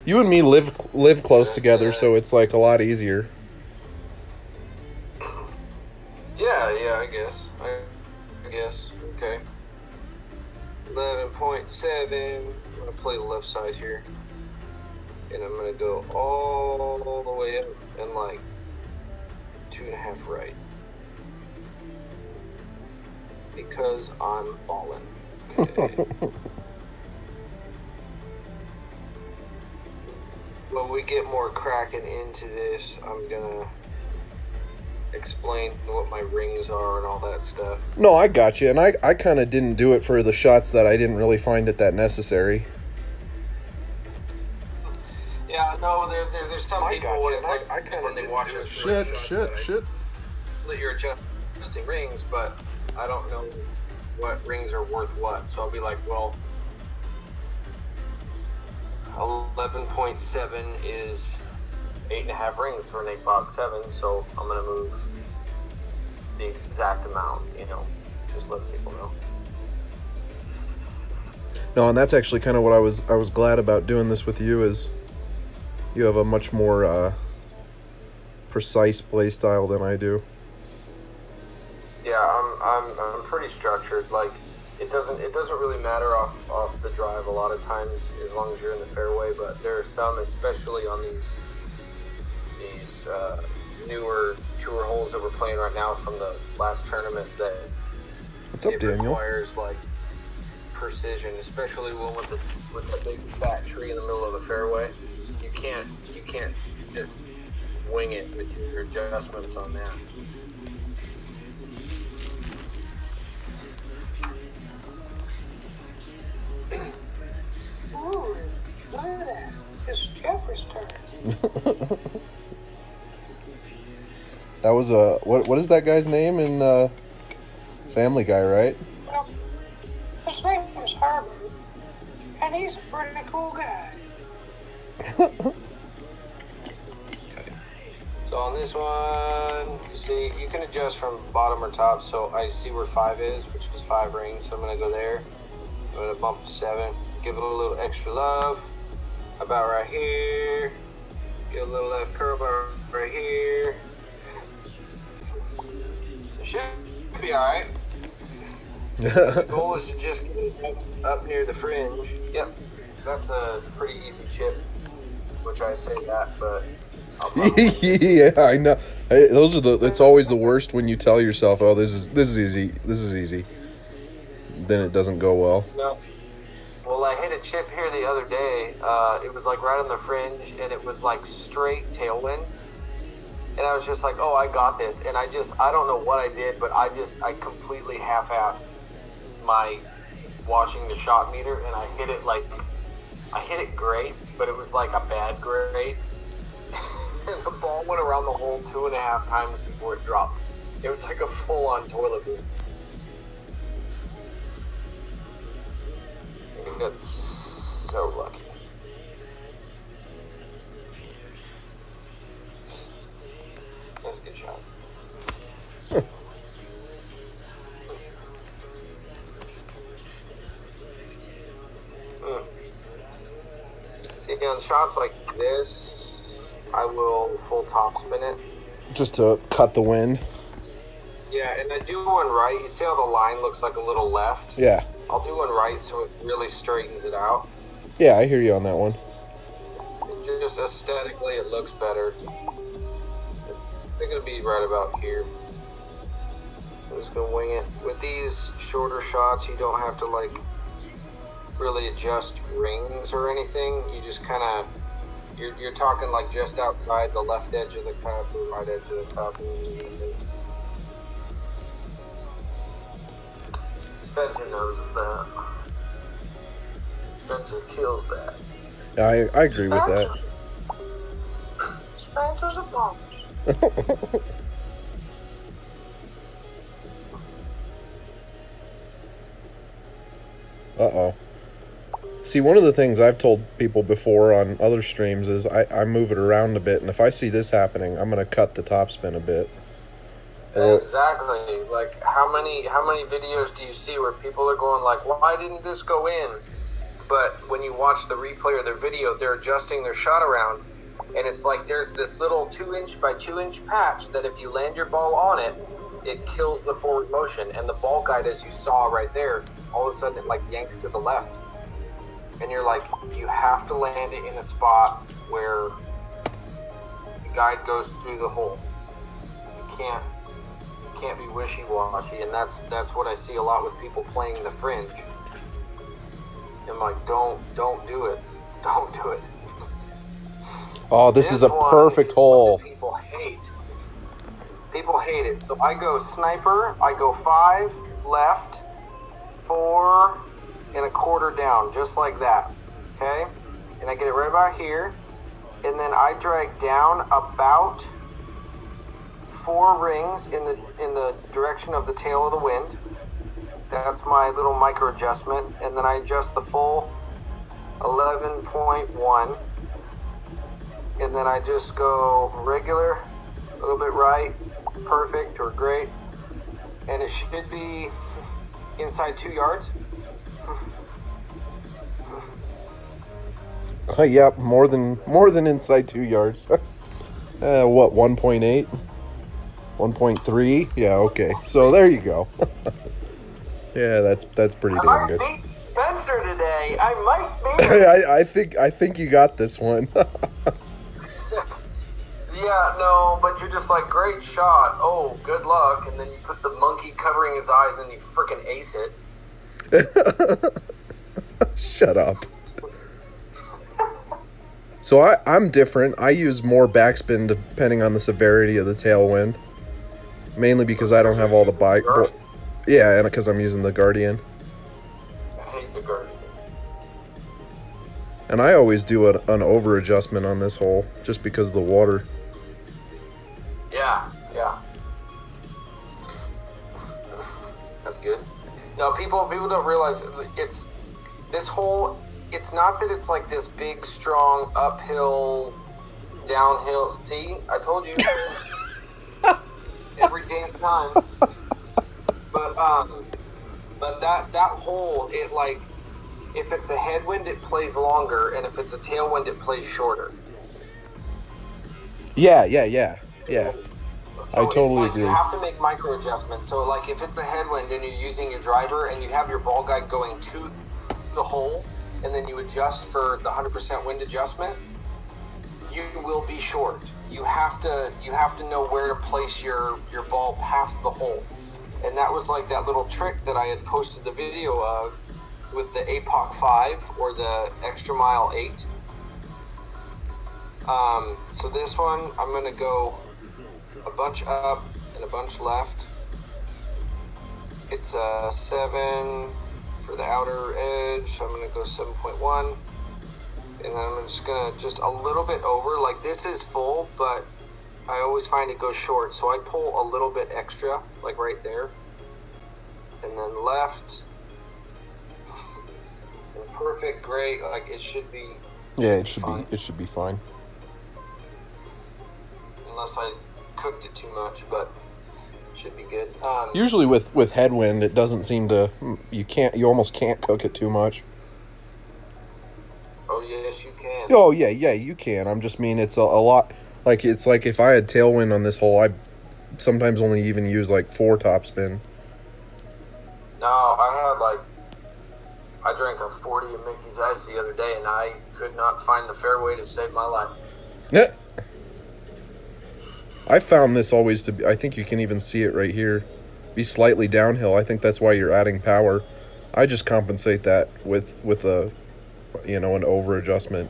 You and me live close together, so it's like a lot easier. Yeah, I guess. Okay. 11.7. I'm gonna play the left side here, and I'm gonna go all the way up and like 2.5 right because I'm ballin'. Okay. When we get more cracking into this, I'm gonna explain what my rings are and all that stuff. No, I got you, and I kind of didn't do it for the shots that I didn't really find it that necessary. Yeah, no, there's some people when it's like I kind when they watch us shit. that you're adjusting rings, but I don't know what rings are worth what. So I'll be like, well, 11.7 is 8.5 rings for an 8-box 7, so I'm gonna move the exact amount, just lets people know. No, and that's actually kind of what I was glad about doing this with you, is you have a much more precise play style than I do. Yeah, I'm pretty structured. Like it doesn't really matter off the drive a lot of times as long as you're in the fairway. But there are some, especially on these newer tour holes that we're playing right now from the last tournament, that What's up, Daniel? Requires like precision, especially with the big fat tree in the middle of the fairway. You can't just wing it with your adjustments on that. Ooh, look at that. It's Geoffrey's turn. That was what is that guy's name in Family Guy, right? Well, his name is Herbert, and he's a pretty cool guy. So on this one, you see, you can adjust from bottom or top. So I see where 5 is, which is 5 rings. So I'm going to go there. I'm going to bump to 7. Give it a little extra love. About right here. Get a little left curl about right here. Should be alright. The goal is to just get it up near the fringe. Yep, that's a pretty easy chip, which I say that, but yeah, I know. It's always the worst when you tell yourself, "Oh, this is easy." Then it doesn't go well. No. Well, I hit a chip here the other day. It was like right on the fringe, and it was like straight tailwind. And I was just like, oh, I got this. And I don't know what I did, but I completely half-assed my watching the shot meter, and I hit it great, but it was like a bad great. And the ball went around the hole 2.5 times before it dropped. It was like a full-on toilet bowl. I got so lucky. That's a good shot. See, on shots like this, I will full top spin it. Just to cut the wind. Yeah, and I do one right. You see how the line looks like a little left? Yeah. I'll do one right so it really straightens it out. Yeah, I hear you on that one. Just aesthetically, it looks better. I think it'll be right about here. I'm just gonna wing it. With these shorter shots, you don't have to like really adjust rings or anything. You just kind of, you're talking like just outside the left edge of the cup or right edge of the cup. Spencer knows that. Spencer kills that. I agree with that. Spencer's a boss. Uh-oh. See, one of the things I've told people before on other streams is I move it around a bit, and if I see this happening, I'm going to cut the topspin a bit. Exactly. Like, how many videos do you see where people are going like, why didn't this go in? but when you watch the replay or their video, they're adjusting their shot around, and it's like there's this little 2-inch by 2-inch patch that if you land your ball on it, it kills the forward motion, and the ball guide, as you saw right there, all of a sudden it like yanks to the left, and you're like, you have to land it in a spot where the guide goes through the hole. You can't be wishy-washy, and that's what I see a lot with people playing the fringe. I'm like, don't do it. Don't do it. Oh, this is a perfect hole. People hate. People hate it. So I go sniper, I go 5 left, 4 1/4 down, just like that. Okay? And I get it right about here. And then I drag down about 4 rings in the direction of the tail of the wind. That's my little micro adjustment. And then I adjust the full 11.1. And then I just go regular, a little bit right, perfect or great. And it should be inside 2 yards. Yep, more than inside 2 yards. What, 1.8? 1.3? Yeah, okay. So there you go. Yeah, that's pretty damn good. I might beat Spencer today. I might beat him. I think you got this one. Yeah, no, but you're just like, great shot. Oh, good luck. And then you put the monkey covering his eyes and you freaking ace it. Shut up. So I'm different. I use more backspin depending on the severity of the tailwind. Mainly because I don't have all the bike. Yeah, and because I'm using the Guardian. I hate the Guardian. And I always do an over adjustment on this hole just because of the water. Yeah. That's good. No, people don't realize it's this hole. It's not that it's like this big, strong uphill, downhill. See, I told you every damn time. But that hole, it like, if it's a headwind, it plays longer, and if it's a tailwind, it plays shorter. Yeah. So I totally agree. You have to make micro adjustments. So, like, if it's a headwind and you're using your driver and you have your ball guide going to the hole, and then you adjust for the 100% wind adjustment, you will be short. You have to know where to place your ball past the hole. And that was like that little trick that I had posted the video of with the APOC 5 or the Extra Mile 8. So this one, I'm going to go a bunch up and a bunch left. It's a 7 for the outer edge, so I'm going to go 7.1. And then I'm just going to just a little bit over. Like, this is full, but I always find it goes short. So I pull a little bit extra, like right there. And then left. And perfect, great. Like, it should be. Yeah, it should be fine. Unless I cooked it too much, but it should be good. Usually with headwind, it doesn't seem to. You almost can't cook it too much. Oh yes, you can. Oh yeah, you can. I'm just mean it's a lot. Like, it's like if I had tailwind on this hole, I sometimes only even use like 4 topspin. No, I drank a 40 of Mickey's Ice the other day, and I could not find the fairway to save my life. Yeah. I found this always to be, I think you can even see it right here, be slightly downhill. I think that's why you're adding power. I just compensate that with a, an over adjustment.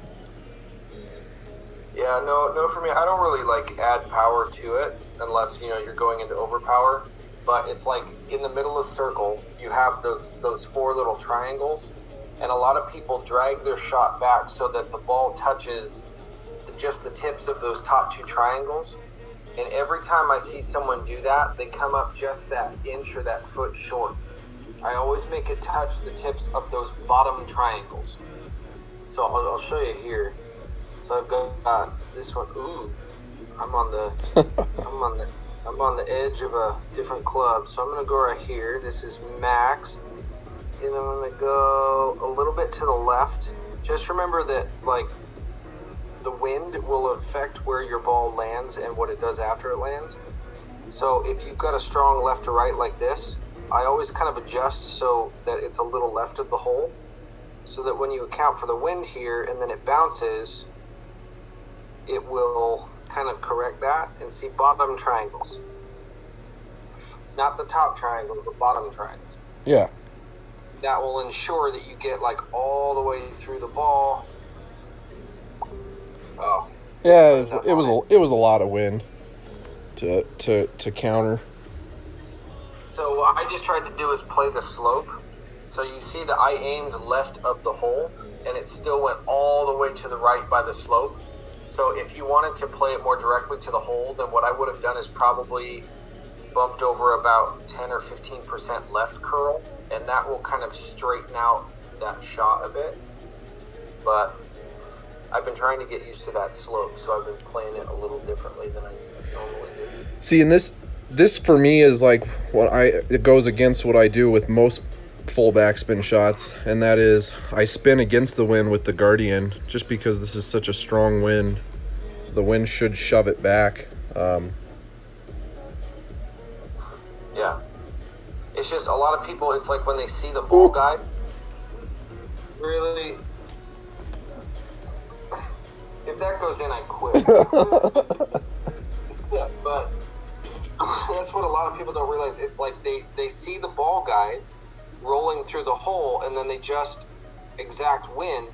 Yeah, no, for me, I don't really like add power to it unless, you're going into overpower. But it's like in the middle of the circle, you have those 4 little triangles, and a lot of people drag their shot back so that the ball touches just the tips of those top 2 triangles. And every time I see someone do that, they come up just that inch or that foot short. I always make it touch the tips of those bottom triangles. So I'll show you here. So I've got this one. Ooh, I'm on the edge of a different club. So I'm gonna go right here. This is max, and I'm going to go a little bit to the left. Just remember that, like, the wind will affect where your ball lands and what it does after it lands. So if you've got a strong left to right like this, I always kind of adjust so that it's a little left of the hole, so that when you account for the wind here and then it bounces, it will kind of correct that. And see bottom triangles. Not the top triangles, the bottom triangles. Yeah. That will ensure that you get like all the way through the ball. Oh. Yeah, it was a lot of wind to counter. So what I just tried to do is play the slope. So you see that I aimed left of the hole, and it still went all the way to the right by the slope. So if you wanted to play it more directly to the hole, then what I would have done is probably bumped over about 10 or 15% left curl, and that will kind of straighten out that shot a bit. But I've been trying to get used to that slope, so I've been playing it a little differently than I normally do. See, and this for me is like it goes against what I do with most full backspin shots, and that is I spin against the wind with the Guardian just because this is such a strong wind. The wind should shove it back. Yeah. It's just a lot of people, it's like when they see the ball guide, really, if that goes in, I quit. Yeah, but that's what a lot of people don't realize. It's like they see the ball guide rolling through the hole, and then they just exact wind.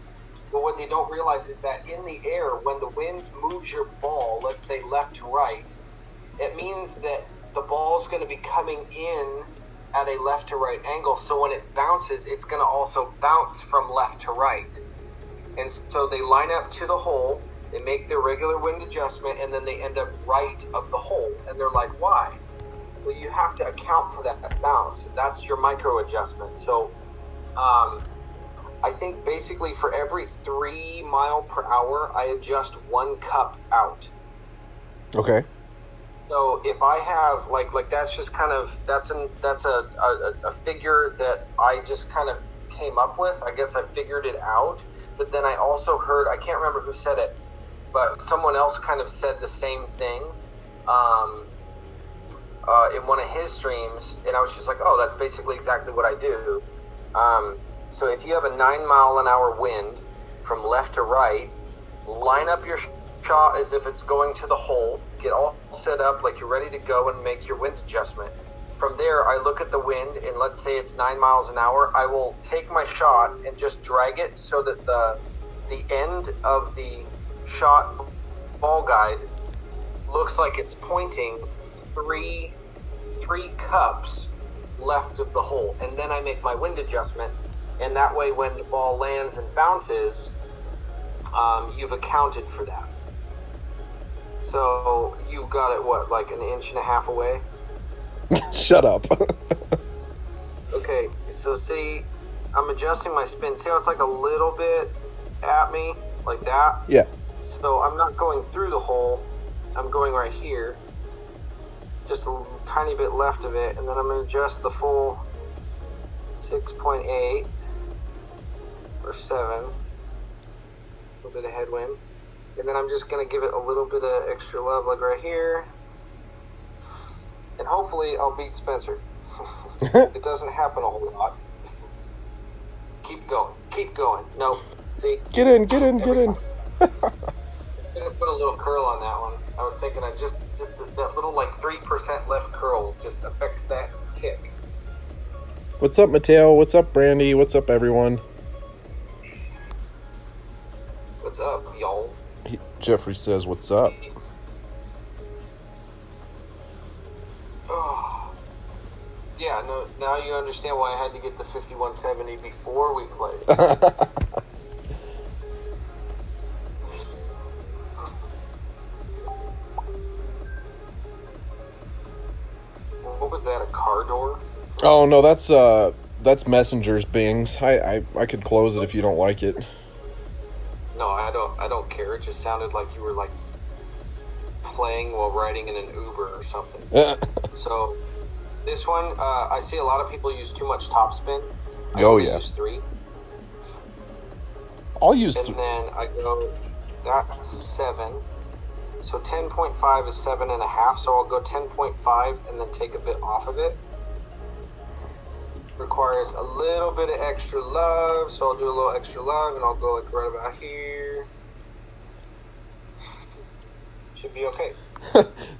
But what they don't realize is that in the air, when the wind moves your ball, let's say left to right, it means that the ball is going to be coming in at a left to right angle. So when it bounces, it's going to also bounce from left to right. And so they line up to the hole, they make their regular wind adjustment, and then they end up right of the hole. And they're like, why? Well, you have to account for that bounce. That's your micro adjustment. So I think basically for every 3 mile per hour, I adjust 1 cup out. Okay. So if I have like that's just kind of that's a figure that I just kind of came up with. I guess I figured it out. But then I also heard, I can't remember who said it, but someone else kind of said the same thing in one of his streams, and I was just like, oh, that's basically exactly what I do. So if you have a 9 mile an hour wind from left to right, line up your shot as if it's going to the hole, get all set up like you're ready to go and make your wind adjustment. From there, I look at the wind, and let's say it's 9 miles an hour. I will take my shot and just drag it so that the end of the shot ball guide looks like it's pointing three cups left of the hole. And then I make my wind adjustment, and that way when the ball lands and bounces, you've accounted for that. So you got it, what, like 1.5 inches away? Shut up. Okay, so see, I'm adjusting my spin. See how it's like a little bit at me, like that? Yeah. So I'm not going through the hole. I'm going right here. Just a tiny bit left of it. And then I'm going to adjust the full 6.8 or 7. A little bit of headwind. And then I'm just going to give it a little bit of extra love, like right here. And hopefully I'll beat Spencer. It doesn't happen a whole lot. Keep going. No, see? Get in. I'm gonna put a little curl on that one. I was thinking I just that little like 3% left curl just affects that kick. What's up, Mateo? What's up, Brandy? What's up, everyone? What's up, y'all? Geoffrey says, what's up? Yeah, no. Now you understand why I had to get the 5170 before we played. What was that? A car door? Oh no, that's Messenger's bings. I could close it if you don't like it. No, I don't care. It just sounded like you were like playing while riding in an Uber or something. So this one, I see a lot of people use too much topspin. I Oh, only yeah. use 3. I'll use And then I go, that's 7. So 10.5 is 7.5. So I'll go 10.5 and then take a bit off of it. Requires a little bit of extra love. So I'll do a little extra love and I'll go like right about here. Should be okay.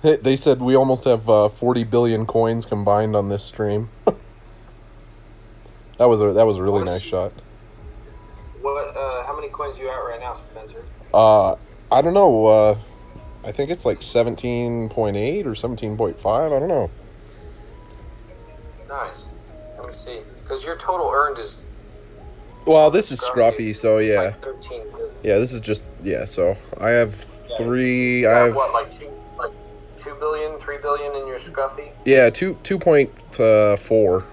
They said we almost have 40 billion coins combined on this stream. That was a really nice shot. What? How many coins you at right now, Spencer? I don't know. I think it's like 17.8 or 17.5. I don't know. Nice. Let me see. Because your total earned is... Well, this is Scruffy, so yeah. Like 13. Yeah, this is just, yeah, so I have 3, You I got have... what, like 2 billion, 3 billion in your Scruffy? Yeah, 2.4.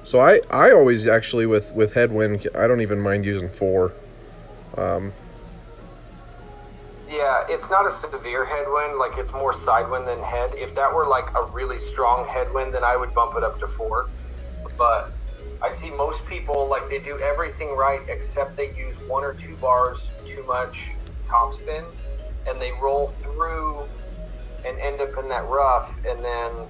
So I always actually, with headwind, I don't even mind using 4. Yeah, it's not a severe headwind. Like, it's more sidewind than head. If that were, like, a really strong headwind, then I would bump it up to 4. But I see most people, like, they do everything right except they use 1 or 2 bars too much topspin, and they roll through and end up in that rough, and then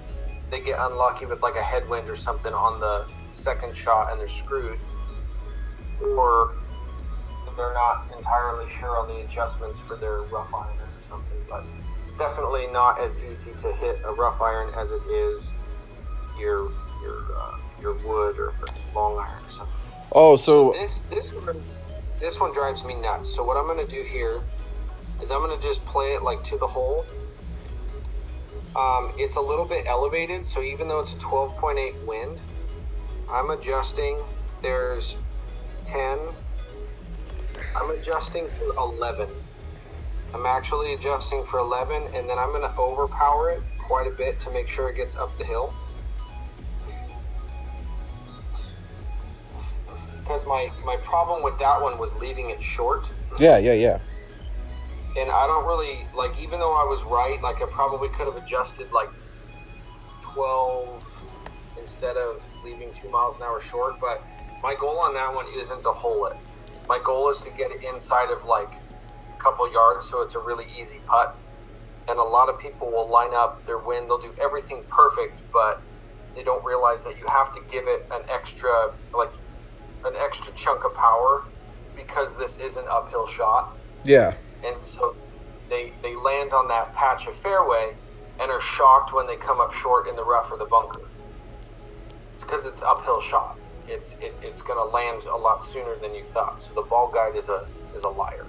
they get unlucky with, like, a headwind or something on the second shot, and they're screwed. Or they're not entirely sure on the adjustments for their rough iron or something, but it's definitely not as easy to hit a rough iron as it is your wood or long iron or something. Oh, so this one drives me nuts. So what I'm going to do here is I'm going to just play it like to the hole. It's a little bit elevated, so even though it's a 12.8 wind, I'm adjusting. There's 10. I'm adjusting for 11. I'm actually adjusting for 11, and then I'm going to overpower it quite a bit to make sure it gets up the hill. Because my problem with that one was leaving it short. yeah. And I don't really, like, even though I was right, like, I probably could have adjusted, like, 12 instead of leaving 2 miles an hour short. But my goal on that one isn't to hole it. My goal is to get it inside of, like, a couple yards so it's a really easy putt. And a lot of people will line up their wind. They'll do everything perfect, but they don't realize that you have to give it an extra chunk of power because this is an uphill shot. Yeah. And so they land on that patch of fairway and are shocked when they come up short in the rough or the bunker. It's because it's an uphill shot. It's going to land a lot sooner than you thought. So the ball guide is a liar.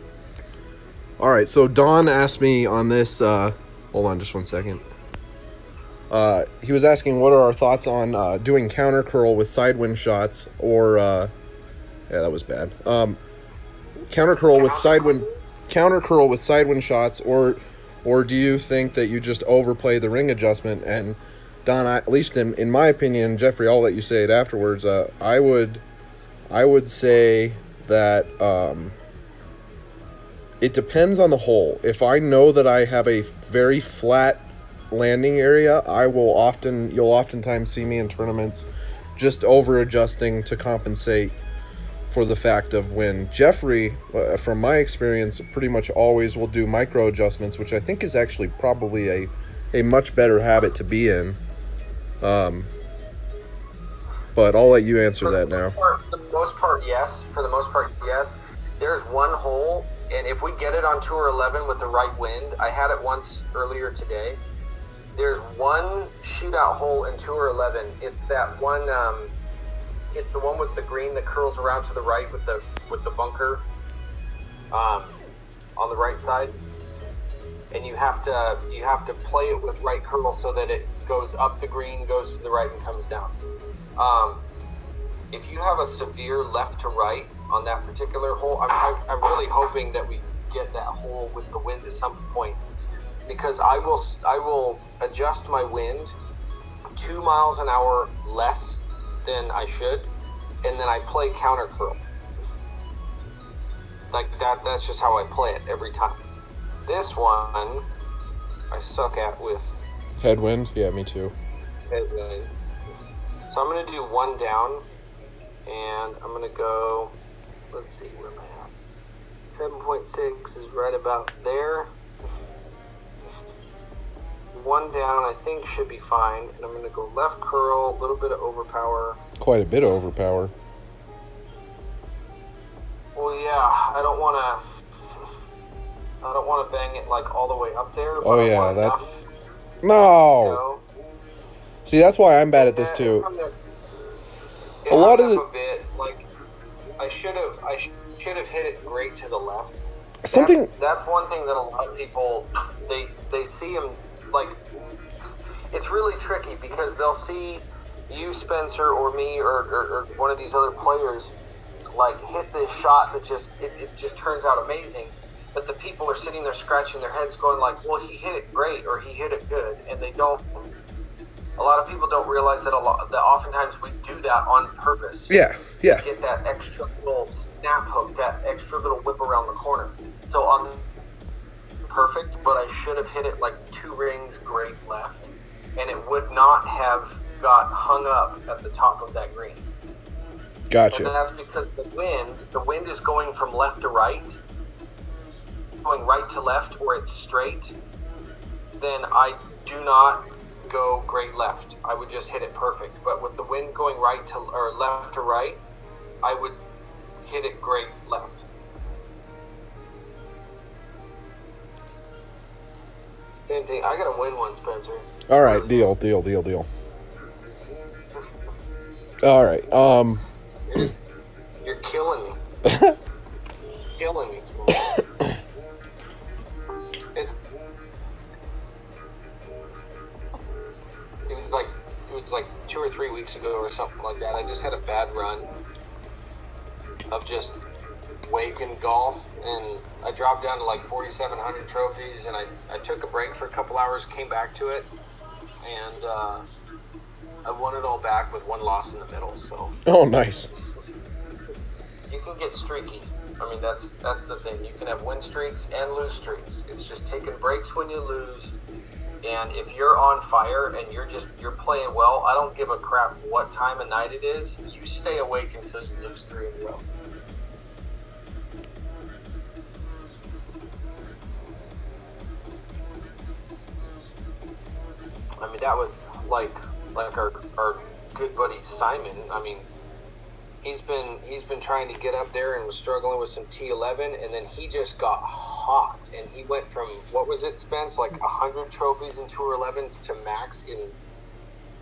All right, so Don asked me on this, hold on just 1 second. He was asking what are our thoughts on doing counter curl with sidewind shots or, yeah, that was bad. Counter curl with sidewind shots, or do you think that you just overplay the ring adjustment? And Don, at least in my opinion, Geoffrey, I'll let you say it afterwards. I would say that it depends on the hole. If I know that I have a very flat landing area, you'll oftentimes see me in tournaments just over adjusting to compensate for the fact of wind. Geoffrey, from my experience, pretty much always will do micro adjustments, which I think is actually probably a much better habit to be in. But I'll let you answer that now. For the most part, yes. There's one hole, and if we get it on Tour 11 with the right wind, I had it once earlier today. There's one shootout hole in Tour 11. It's that one. It's the one with the green that curls around to the right with the bunker on the right side, and you have to play it with right curl so that it goes up the green, goes to the right, and comes down. If you have a severe left to right on that particular hole, I'm really hoping that we get that hole with the wind at some point, because I will adjust my wind 2 miles an hour less than I should, and then I play counter curl. Like that's just how I play it every time. This one I suck at with headwind. Yeah, me too. headwind. So I'm going to do one down, and I'm going to go, let's see, where am I at? 7.6 is right about there. One down, I think, should be fine. And I'm going to go left curl, a little bit of overpower. Quite a bit of overpower. Well, yeah, I don't want to bang it like all the way up there. But Oh, yeah, I want that. enough to No! go. See, that's why I'm bad at this, too. A lot of the. A bit, like, I should have hit it great to the left. Something. That's one thing that a lot of people, they see him, like, it's really tricky because they'll see you, Spencer, or me, or one of these other players, like, hit this shot that it just turns out amazing, but the people are sitting there scratching their heads going like, well, he hit it great, or he hit it good, and they don't, a lot of people don't realize that that oftentimes we do that on purpose. Yeah. To get that extra little snap hook, that extra little whip around the corner. So on perfect, but I should have hit it like 2 rings great left, and it would not have got hung up at the top of that green. Gotcha. And that's because the wind is going from left to right, going right to left, or it's straight. Then I do not go great left. I would just hit it perfect. But with the wind going right to or left to right, I would hit it great left. Same thing. I gotta win one, Spencer. All right, deal. All right. You're killing me. Killing me. It was like 2 or 3 weeks ago or something like that. I just had a bad run of just waking golf, and I dropped down to like 4,700 trophies, and I took a break for a couple hours, came back to it, and I won it all back with 1 loss in the middle. So Oh, nice. you can get streaky. I mean, that's the thing. You can have win streaks and lose streaks. It's just taking breaks when you lose. And if you're on fire and you're playing well, I don't give a crap what time of night it is. You stay awake until you lose 3 in a row. I mean, that was like our good buddy Simon. I mean, he's been trying to get up there and was struggling with some T11, and then he just got hot, and he went from, what was it, Spence, like 100 trophies in Tour 11 to max in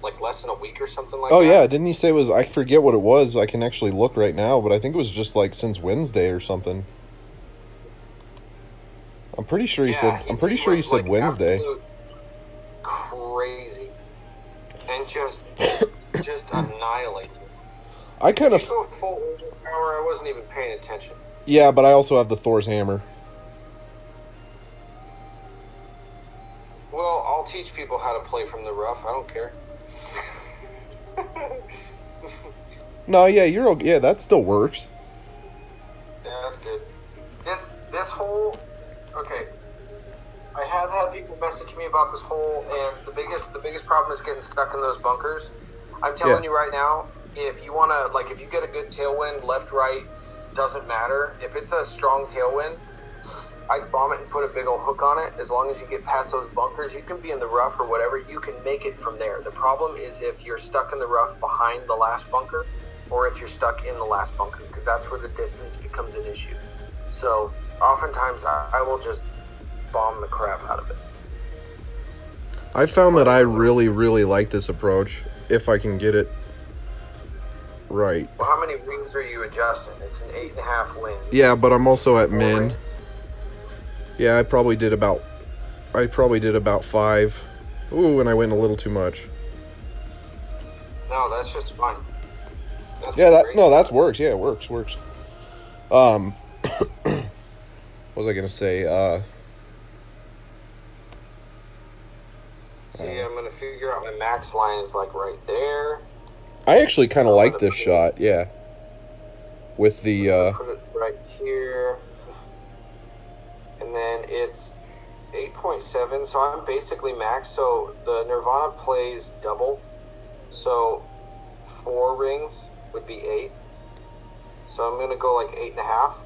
like less than a week or something like that. Oh, yeah. Didn't he say it was, I forget what it was. I can actually look right now, but I think it was just like since Wednesday or something. I'm pretty sure he said like Wednesday. Crazy. And just annihilated. I kind of go full power. I wasn't even paying attention. Yeah, but I also have the Thor's hammer. Well, I'll teach people how to play from the rough. I don't care. No, yeah, you're okay. Yeah, that still works. Yeah, that's good. This hole, okay. I have had people message me about this hole, and the biggest problem is getting stuck in those bunkers. I'm telling you right now, if you want to, like, if you get a good tailwind, left, right, doesn't matter. If it's a strong tailwind, I'd bomb it and put a big old hook on it. As long as you get past those bunkers, you can be in the rough or whatever. You can make it from there. The problem is if you're stuck in the rough behind the last bunker, or if you're stuck in the last bunker, because that's where the distance becomes an issue. So oftentimes I will just bomb the crap out of it. I found that I really, really like this approach if I can get it right. Well, how many rings are you adjusting? It's an 8.5 wind. Yeah, but I'm also at min. Yeah, I probably did about 5. Ooh, and I went a little too much. No, that's just fine. That works. Yeah, it works. What was I gonna say? See, I'm gonna figure out my max line is like right there. I actually kind of like this shot. Yeah. With the put it right here, and then it's 8.7. So I'm basically max. So the Nirvana plays double. So 4 rings would be 8. So I'm going to go like 8.5.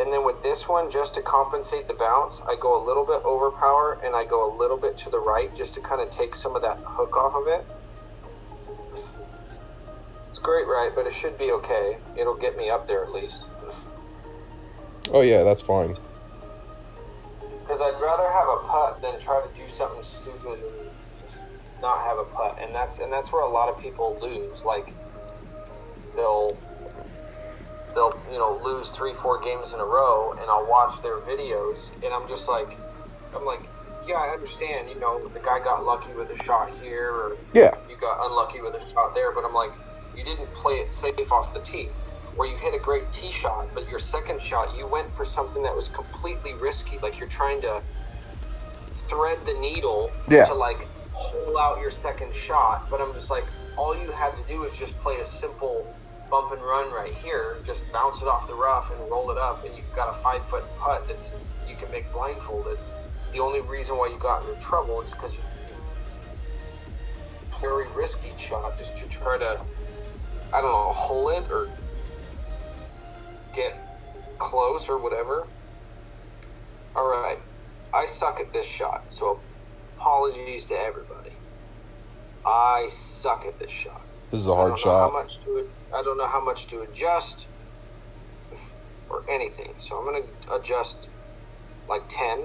And then with this one, just to compensate the bounce, I go a little bit over power and I go a little bit to the right just to kind of take some of that hook off of it. It's great, right? But it should be okay. It'll get me up there at least. Oh yeah, that's fine. Because I'd rather have a putt than try to do something stupid and not have a putt. And that's where a lot of people lose. Like, they'll lose 3-4 games in a row, and I'll watch their videos, and I'm like, yeah, I understand, the guy got lucky with a shot here, or Yeah. you got unlucky with a shot there, but I'm like, you didn't play it safe off the tee, or you hit a great tee shot, but your second shot, you went for something that was completely risky, like you're trying to thread the needle to, like, pull out your second shot, but I'm just like, all you had to do is just play a simple bump and run right here, just bounce it off the rough and roll it up, and you've got a 5-foot putt that's you can make blindfolded. The only reason why you got into trouble is because you very risky shot just to try to, I don't know, hole it or get close or whatever. All right, I suck at this shot, so apologies to everybody. I suck at this shot. This is a hard shot. I don't know how much to adjust or anything. So I'm going to adjust like 10.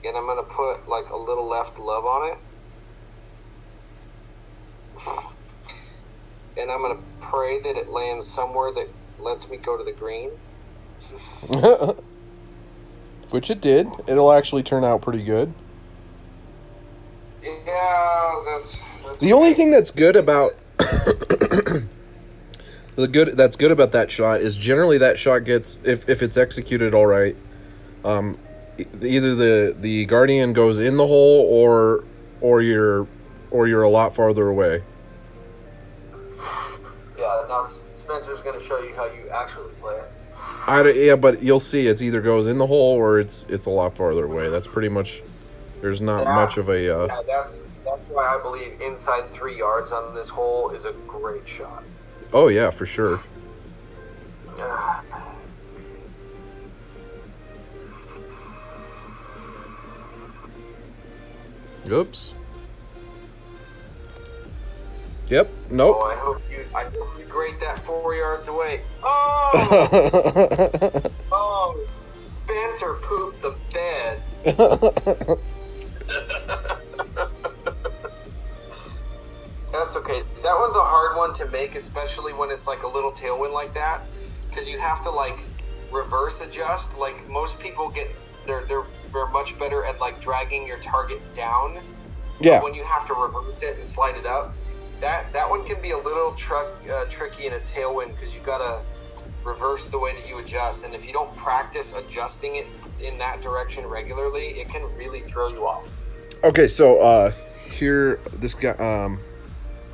And I'm going to put like a little left love on it. And I'm going to pray that it lands somewhere that lets me go to the green. Which it did. It'll actually turn out pretty good. Yeah, that's the only thing that's good about that's good about that shot is generally that shot gets, if it's executed all right, either the Guardian goes in the hole or you're a lot farther away. Yeah, now Spencer's going to show you how you actually play it. Yeah, but you'll see it's either goes in the hole or it's a lot farther away. That's pretty much, there's not much of a... Yeah, that's why I believe inside 3 yards on this hole is a great shot. Oh, yeah, for sure. Oops. Yep, nope. Oh, I hope you grate that 4 yards away. Oh! Oh, Spencer pooped the bed. That's okay. That one's a hard one to make, especially when it's like a little tailwind like that, because you have to like reverse adjust. Like most people they're much better at like dragging your target down. Yeah. But when you have to reverse it and slide it up, that one can be a little tricky in a tailwind because you gotta reverse the way that you adjust, and if you don't practice adjusting it in that direction regularly, it can really throw you off. Okay, so here this guy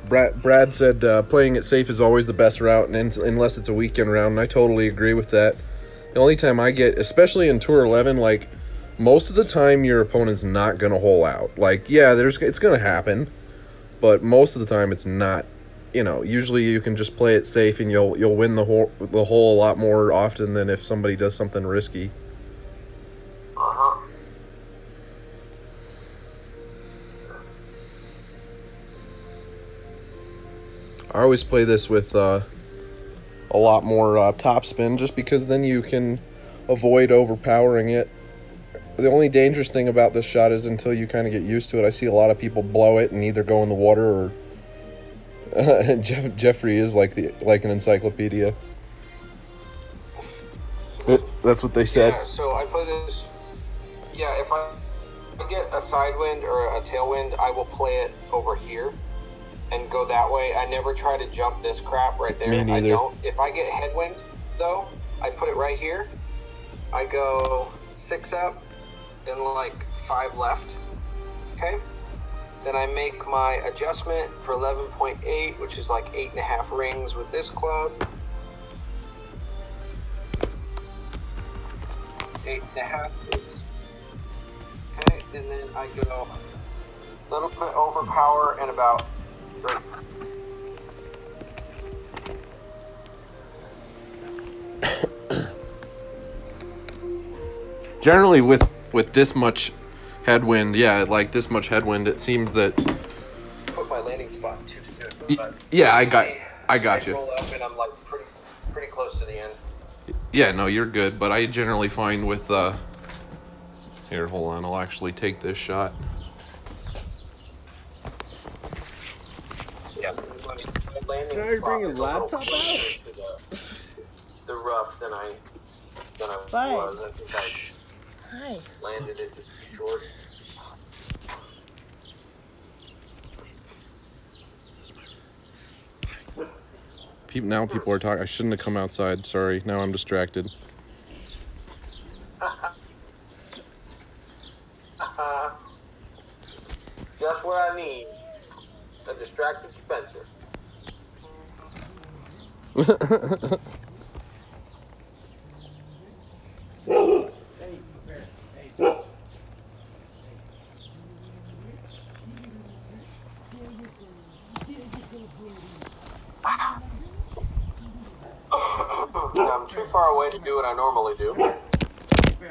Brad said playing it safe is always the best route, and unless it's a weekend round, and I totally agree with that. The only time I get, especially in Tour 11, like most of the time your opponent's not gonna hole out. Like, yeah, it's gonna happen, but most of the time it's not. Usually you can just play it safe and you'll win the hole a lot more often than if somebody does something risky. I always play this with a lot more topspin, just because then you can avoid overpowering it. The only dangerous thing about this shot is until you kind of get used to it. I see a lot of people blow it and either go in the water or... Geoffrey is like an encyclopedia. That's what they said. Yeah, so I play this... Yeah, if I get a side wind or a tailwind, I will play it over here and go that way. I never try to jump this crap right there. Me neither. I don't. If I get headwind, though, I put it right here. I go 6 up and like 5 left. Okay? Then I make my adjustment for 11.8, which is like 8.5 rings with this club. 8.5 rings. Okay, and then I go a little bit over power and about Generally, with this much headwind, yeah, like this much headwind, it seems that. Put my landing spot too soon. But Yeah, I got you. Roll up and I'm like pretty close to the end. Yeah, no, you're good. But I generally find with here, hold on, I'll actually take this shot. Yeah, my landing Sorry, spot bring is your a little laptop closer to the rough than I Bye. was. I think I Hi. landed it just too short. Now people are talking. I shouldn't have come outside. Sorry. Now I'm distracted. Just what I need. A distracted Spencer. I'm too far away to do what I normally do,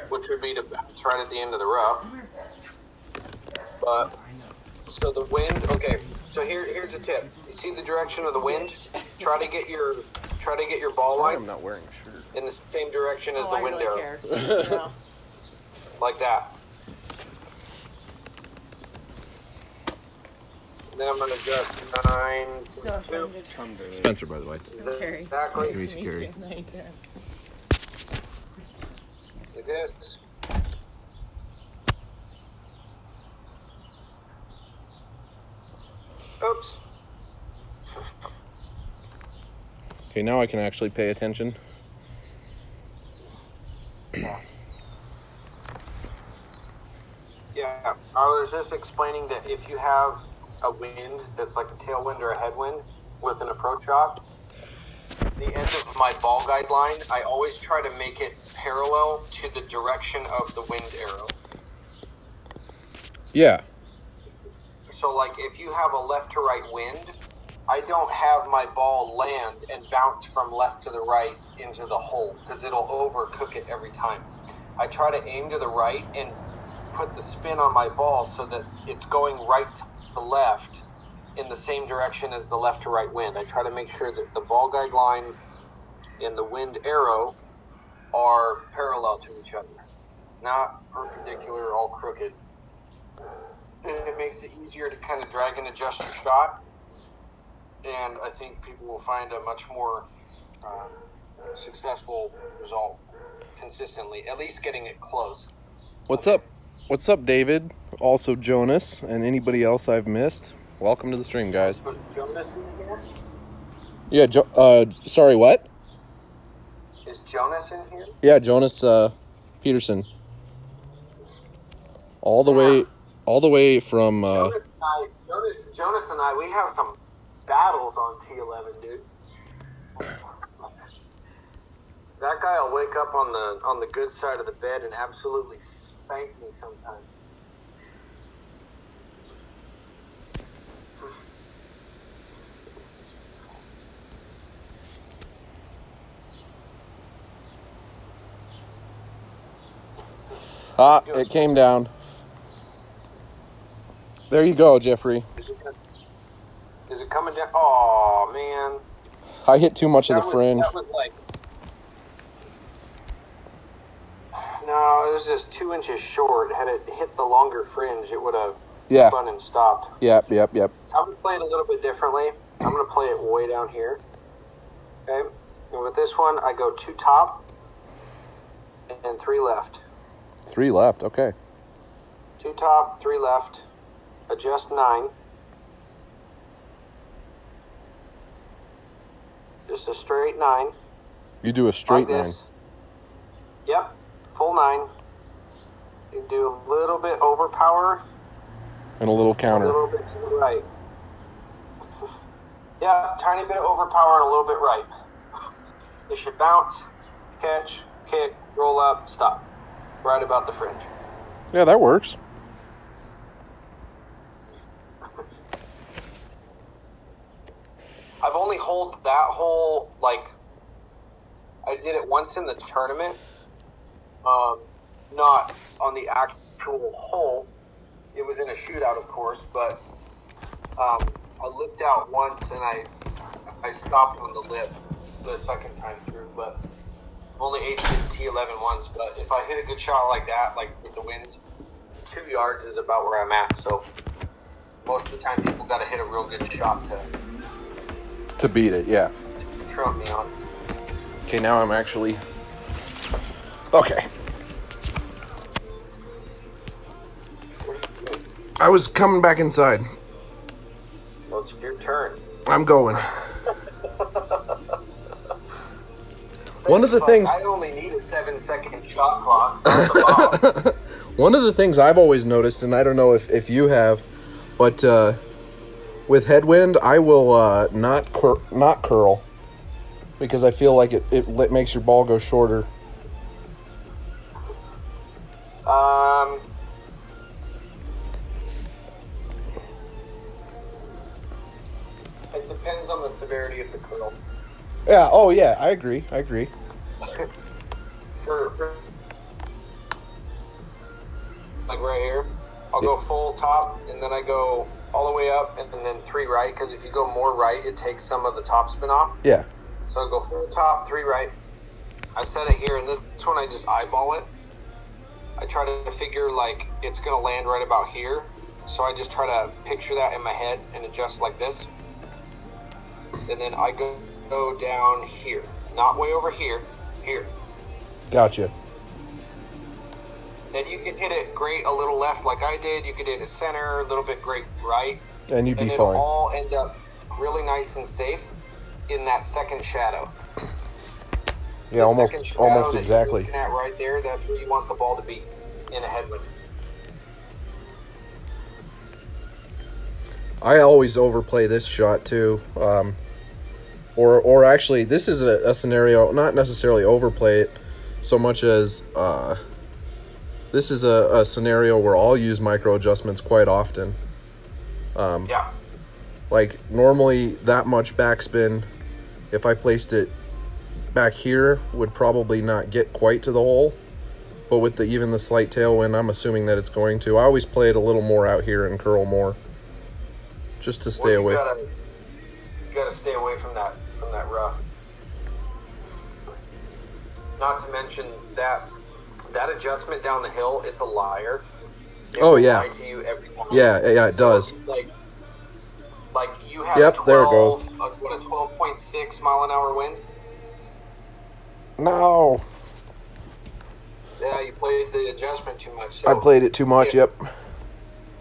which would be to bounce right at the end of the rough. But so the wind. Okay, so here's a tip. You see the direction of the wind? Try to get your ball line. I'm not wearing a shirt. In the same direction as the wind really arrow, care. like that. And then I'm gonna adjust 9 So to 2. offended. Spencer, by the way. Carrie. Exactly. Nice to meet you, Carrie. Like this. Oops. Okay, now I can actually pay attention. Yeah, I was just explaining that if you have a wind that's like a tailwind or a headwind with an approach shot, the end of my ball guide line, I always try to make it parallel to the direction of the wind arrow. Yeah. So like if you have a left to right wind, I don't have my ball land and bounce from left to the right into the hole because it'll overcook it every time. I try to aim to the right and put the spin on my ball so that it's going right to left in the same direction as the left to right wind. I try to make sure that the ball guide line and the wind arrow are parallel to each other, not perpendicular, all crooked. And it makes it easier to kind of drag and adjust your shot. And I think people will find a much more successful result consistently, at least getting it close. What's up? What's up, David? Also Jonas and anybody else I've missed. Welcome to the stream, guys. Was Jonas in here? Yeah. Sorry. What? Is Jonas in here? Yeah, Jonas Peterson. All the way from. Jonas and I, we have some battles on T11, dude. That guy will wake up on the good side of the bed and absolutely spank me sometime. It came down. There you go, Geoffrey. Is it coming down? Oh man. I hit too much of the fringe. That was like. No, it was just 2 inches short. Had it hit the longer fringe, it would have spun and stopped. Yep. So I'm going to play it a little bit differently. I'm going to play it way down here. Okay? And with this one, I go 2 top and 3 left. 3 left, okay. 2 top, 3 left. Adjust 9. Just a straight 9. You do a straight like 9. this. Yep. Full 9. You do a little bit overpower. And a little counter. A little bit to the right. Yeah, tiny bit of overpower and a little bit right. You should bounce, catch, kick, roll up, stop. Right about the fringe. Yeah, that works. I've only holed that hole, like, I did it once in the tournament. Not on the actual hole. It was in a shootout, of course, but I lipped out once and I stopped on the lip the second time through, but only aced it T11 once. But if I hit a good shot like that, like with the wind, 2 yards is about where I'm at. So most of the time, people got to hit a real good shot to beat it. Yeah. Trump me on. Okay, now I'm actually okay. I was coming back inside. Well, it's your turn. I'm going. One of the things I only need a 7-second shot clock. That's the bomb. One of the things I've always noticed, and I don't know if you have, but with headwind, I will not curl because I feel like it makes your ball go shorter. It depends on the severity of the curl. Yeah. Oh, yeah. I agree. For like right here, I'll go full top, and then I go all the way up, and then 3 right. Because if you go more right, it takes some of the top spin off. Yeah. So I go full top, 3 right. I set it here, and this one I just eyeball it. I try to figure like it's gonna land right about here. So I just try to picture that in my head and adjust like this. And then I go down here, not way over here, here. Gotcha. Then you can hit it great a little left like I did. You could hit it center, a little bit great right. And you'd be fine. It'll all end up really nice and safe in that second shadow. Yeah, almost exactly. You're looking at right there, that's where you want the ball to be in a headwind. I always overplay this shot too. Or actually, this is a scenario, not necessarily overplay it so much as this is a scenario where I'll use micro adjustments quite often. Yeah. Like normally that much backspin, if I placed it back here, would probably not get quite to the hole. But with even the slight tailwind, I'm assuming that it's going to. I always play it a little more out here and curl more, just to stay away. You gotta stay away from that rough. Not to mention that adjustment down the hill, it's a liar. It will lie to you every time. Yeah, it does. Like you have yep, 12, there it goes. a 12.6 mile an hour wind. No. Yeah, you played the adjustment too much. So I played it too much, yep.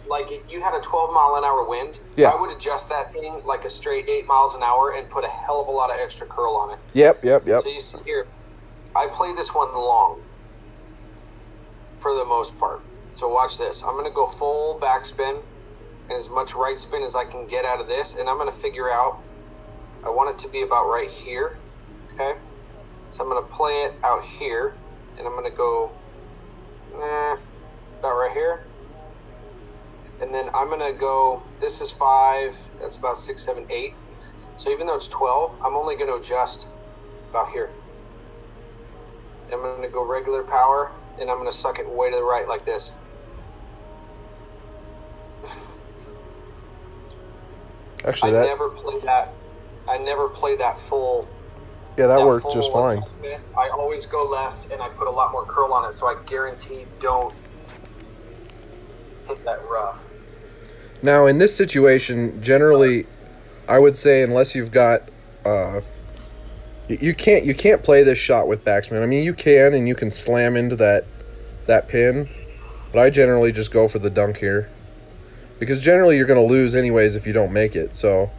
Like you had a 12 mile an hour wind. Yeah. I would adjust that thing like a straight 8 miles an hour and put a hell of a lot of extra curl on it. Yep. So you see here, I played this one long for the most part. So watch this. I'm going to go full backspin and as much right spin as I can get out of this. And I'm going to figure out, I want it to be about right here. Okay. So I'm going to play it out here and I'm going to go about right here. And then I'm going to go, this is 5, that's about 6, 7, 8. So even though it's 12, I'm only going to adjust about here. And I'm going to go regular power, and I'm going to suck it way to the right like this. Actually, I never play that full. Yeah, that worked just fine. I always go left, and I put a lot more curl on it, so I guarantee don't hit that rough. Now, in this situation, generally, I would say unless you've got, you can't play this shot with backspin. I mean, you can, and you can slam into that pin, but I generally just go for the dunk here, because generally you're going to lose anyways if you don't make it. So,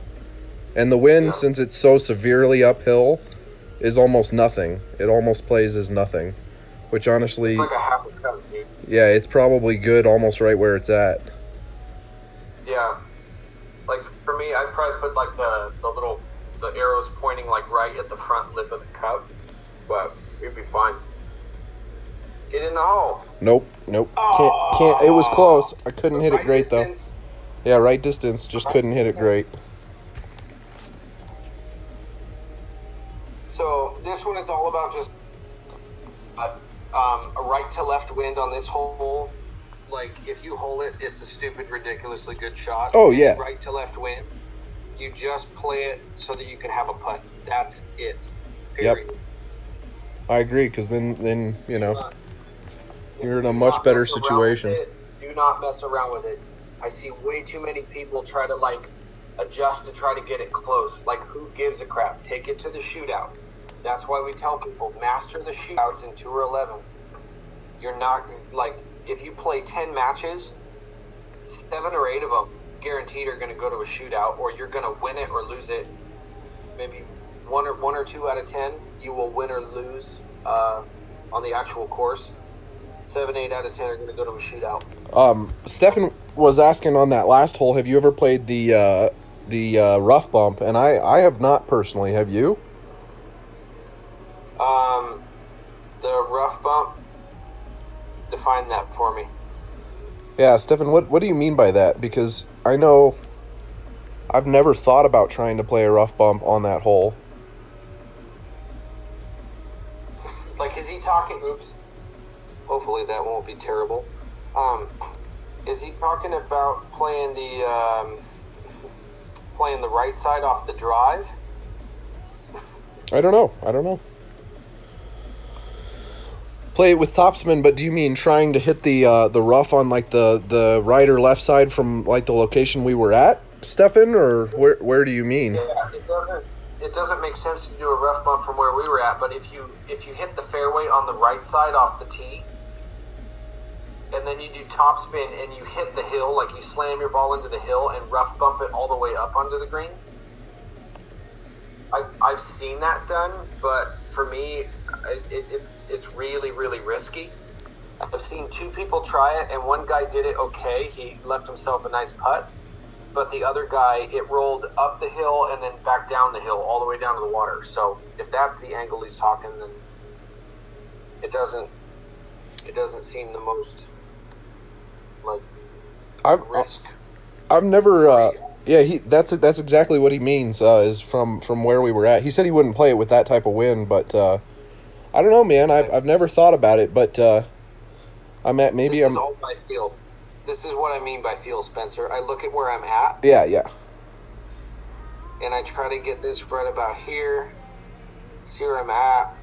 and the wind, since it's so severely uphill, is almost nothing. It almost plays as nothing, which honestly, it's like a half a cup, dude. Yeah, it's probably good almost right where it's at. Yeah, like for me, I'd probably put like the arrows pointing like right at the front lip of the cup, but we'd be fine. Get in the hole. Nope. Can't. It was close. I couldn't hit it great though. Yeah, right distance. Just couldn't hit it great. about just a right to left wind on this hole. Like, if you hole it, it's a stupid, ridiculously good shot. Oh, yeah. Right to left wind. You just play it so that you can have a putt. That's it. Period. Yep. I agree, because then you know, you're in a Do much not better mess around situation. with it. Do not mess around with it. I see way too many people try to, like, adjust to try to get it close. Like, who gives a crap? Take it to the shootout. That's why we tell people, master the shootouts in 2 or 11. You're not, like, if you play 10 matches, 7 or 8 of them guaranteed are going to go to a shootout, or you're going to win it or lose it. Maybe one or two out of 10, you will win or lose on the actual course. 7, 8 out of 10 are going to go to a shootout. Stefan was asking on that last hole, have you ever played the rough bump? And I have not personally. Have you? The rough bump, define that for me. Yeah, Stefan, what do you mean by that? Because I know I've never thought about trying to play a rough bump on that hole. Like, is he talking, oops, hopefully that won't be terrible. Is he talking about playing the right side off the drive? I don't know. Play it with topspin, but do you mean trying to hit the rough on, like, the right or left side from, like, the location we were at, Stefan, or where do you mean? Yeah, it doesn't make sense to do a rough bump from where we were at, but if you hit the fairway on the right side off the tee, and then you do topspin and you hit the hill, like you slam your ball into the hill and rough bump it all the way up onto the green. I've seen that done, but for me, it's really, really risky. I've seen 2 people try it, and one guy did it okay. He left himself a nice putt, but the other guy, it rolled up the hill and then back down the hill all the way down to the water. So if that's the angle he's talking, then it doesn't seem the most, like, risk. I've never. Yeah, that's exactly what he means. Is from where we were at. He said he wouldn't play it with that type of wind, but I don't know, man. I've never thought about it, but I'm at maybe this is all by feel. This is what I mean by feel, Spencer. I look at where I'm at. Yeah. And I try to get this right about here. See where I'm at.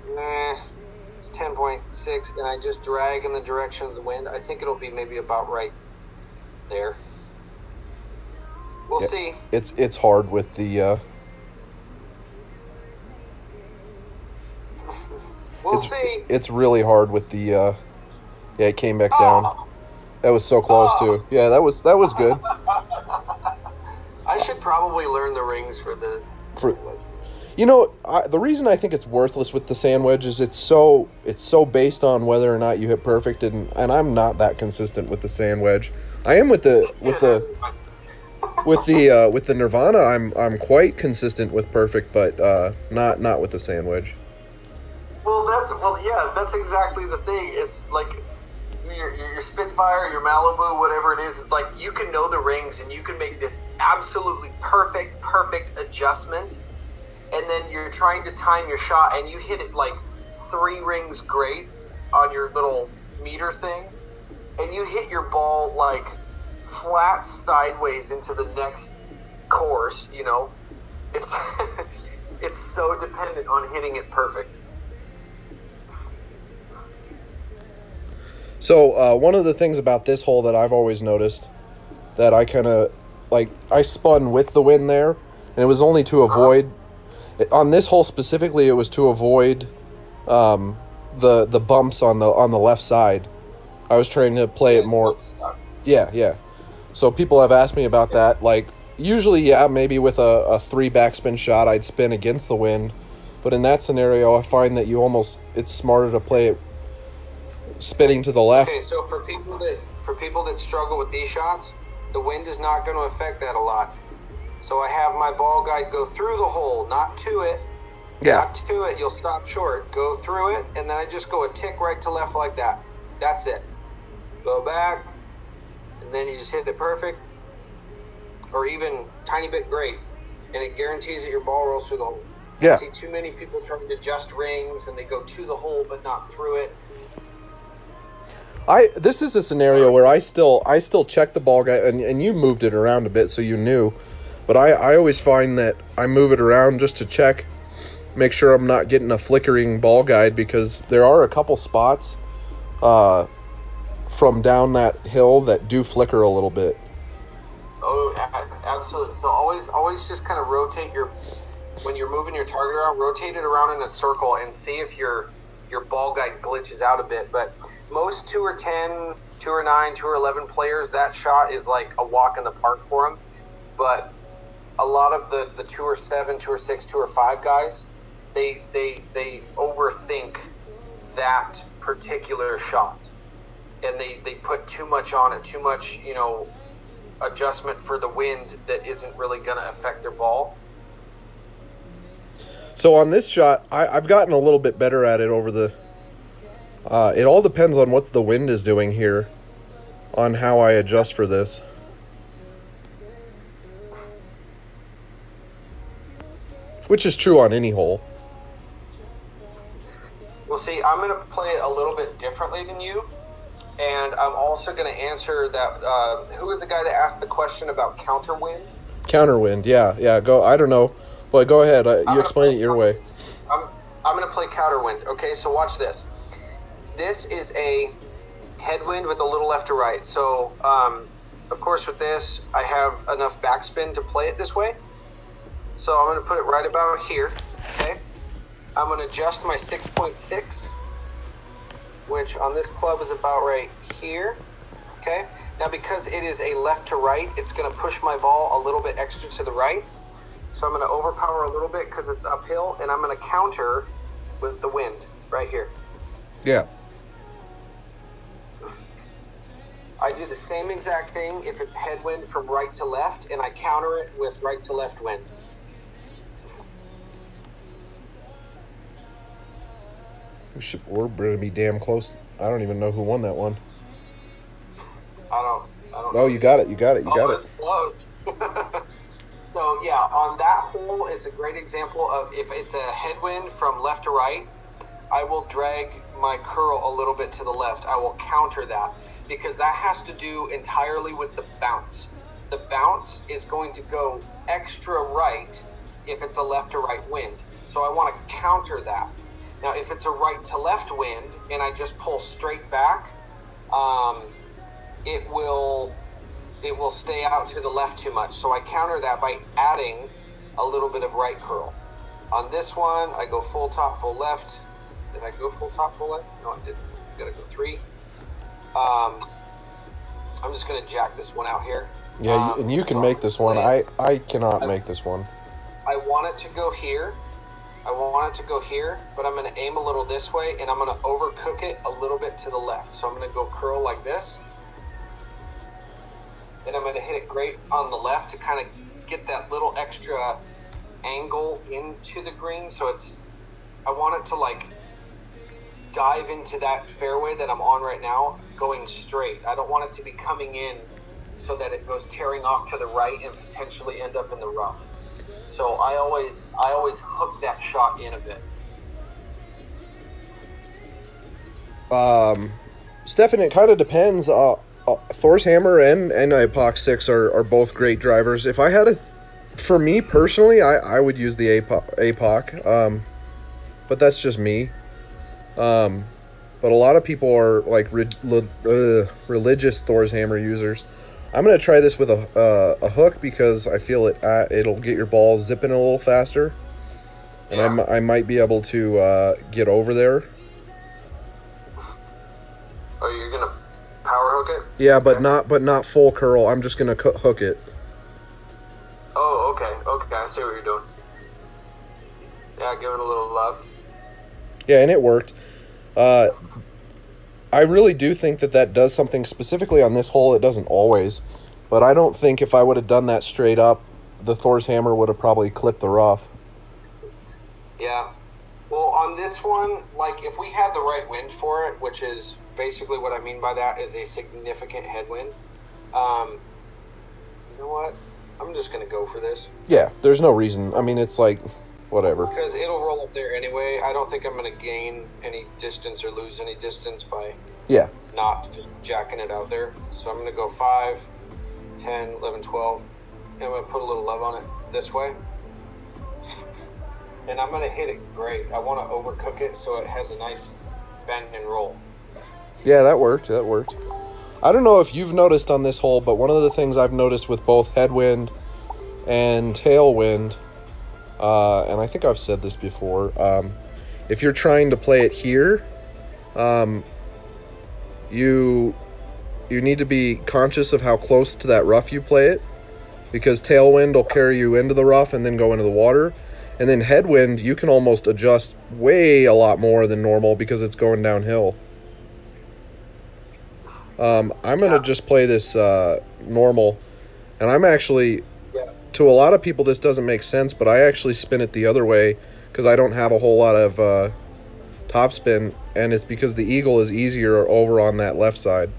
It's 10.6, and I just drag in the direction of the wind. I think it'll be maybe about right there. We'll see. It's hard with the. We'll see. It's really hard with the. Yeah, it came back down. That was so close too. Yeah, that was good. I should probably learn the rings for the. You know, the reason I think it's worthless with the sand wedge is it's so based on whether or not you hit perfect, and I'm not that consistent with the sand wedge. I am with the Nirvana. I'm quite consistent with perfect, but not with the sand wedge. That's exactly the thing. It's like your Spitfire, your Malibu, whatever it is. It's like you can know the rings and you can make this absolutely perfect adjustment, and then you're trying to time your shot and you hit it like 3 rings great on your little meter thing, and you hit your ball like flat sideways into the next course. You know, it's it's so dependent on hitting it perfect. So one of the things about this hole that I've always noticed that I kind of like, I spun with the wind there, and it was only to avoid on this hole specifically. It was to avoid the bumps on the left side. I was trying to play it more. Yeah. So people have asked me about that. Like, usually, maybe with a 3 backspin shot, I'd spin against the wind. But in that scenario, I find that it's smarter to play it spinning to the left. Okay, so for people that struggle with these shots, the wind is not going to affect that a lot. So I have my ball guide go through the hole, not to it. Yeah. Not to it. You'll stop short. Go through it, and then I just go a tick right to left like that. That's it. Go back, and then you just hit it perfect, or even tiny bit great, and it guarantees that your ball rolls through the hole. Yeah. I see too many people trying to adjust rings, and they go to the hole but not through it. This is a scenario where I still check the ball guide, and you moved it around a bit so you knew, but I always find that I move it around just to check, make sure I'm not getting a flickering ball guide, because there are a couple spots from down that hill that do flicker a little bit. Oh, absolutely. So always just kind of rotate when you're moving your target around, rotate it around in a circle and see if your ball guide glitches out a bit. But most Tour 10, Tour 9, Tour 11 players, that shot is like a walk in the park for them. But a lot of the Tour 7, Tour 6, Tour 5 guys, they overthink that particular shot. And they put too much on it, too much, adjustment for the wind that isn't really going to affect their ball. So on this shot, I've gotten a little bit better at it over the... it all depends on what the wind is doing here, on how I adjust for this. Which is true on any hole. Well, see, I'm going to play it a little bit differently than you. And I'm also going to answer that. Who was the guy that asked the question about counterwind? Counterwind, yeah. Go. I don't know. But go ahead. You explain it your way. I'm going to play counterwind. Okay, so watch this. This is a headwind with a little left to right. So, of course, with this, I have enough backspin to play it this way. So I'm going to put it right about here. Okay. I'm going to adjust my 6.6. Which on this club is about right here. Okay. Now, because it is a left to right, it's going to push my ball a little bit extra to the right. So I'm going to overpower a little bit because it's uphill, and I'm going to counter with the wind right here. Yeah. I do the same exact thing if it's headwind from right to left, and I counter it with right to left wind. We're going to be damn close. I don't even know who won that one. I don't Oh, know. you got it. It's close. So, yeah, on that hole, it's a great example of if it's a headwind from left to right, I will drag my curl a little bit to the left. I will counter that because that has to do entirely with the bounce. The bounce is going to go extra right if it's a left to right wind. So I want to counter that. Now, if it's a right to left wind and I just pull straight back, it will stay out to the left too much. So I counter that by adding a little bit of right curl. On this one, I go full top, full left. Did I go full top, full left? No, I didn't. Gotta go 3. I'm just gonna jack this one out here. Yeah, and you can make this one. I cannot make this one. I want it to go here. But I'm going to aim a little this way, and I'm going to overcook it a little bit to the left. So I'm going to go curl like this. And I'm going to hit it great on the left to kind of get that little extra angle into the green. So I want it to like dive into that fairway that I'm on right now, going straight. I don't want it to be coming in so that it goes tearing off to the right and potentially end up in the rough. So I always hook that shot in a bit. Stefan, it kind of depends. Thor's Hammer and APOC 6 are both great drivers. If I had for me personally, I would use the APOC, but that's just me. But a lot of people are like religious Thor's Hammer users. I'm going to try this with a hook because I feel it'll get your ball zipping a little faster. And Yeah. I might be able to get over there. Oh, you're going to power hook it? Yeah, but not full curl. I'm just going to hook it. Oh, okay, I see what you're doing. Yeah, give it a little love. Yeah, and it worked. I really do think that does something specifically on this hole. It doesn't always, but I don't think if I would have done that straight up, the Thor's Hammer would have probably clipped the rough. Yeah. Well, on this one, like if we had the right wind for it, which is basically what I mean by that is a significant headwind. You know what? I'm just going to go for this. Yeah, there's no reason. I mean, it's like whatever. Because it'll roll up there anyway. I don't think I'm going to gain any distance or lose any distance by not just jacking it out there. So I'm going to go 5, 10, 11, 12. And I'm going to put a little love on it this way. And I'm going to hit it great. I want to overcook it so it has a nice bend and roll. Yeah, that worked. I don't know if you've noticed on this hole, but one of the things I've noticed with both headwind and tailwind, and I think I've said this before, if you're trying to play it here, you need to be conscious of how close to that rough you play it, because tailwind will carry you into the rough and then go into the water, and then headwind you can almost adjust way a lot more than normal because it's going downhill. I'm gonna just play this normal, and I'm actually, to a lot of people this doesn't make sense, but I actually spin it the other way because I don't have a whole lot of topspin, and it's because the eagle is easier over on that left side.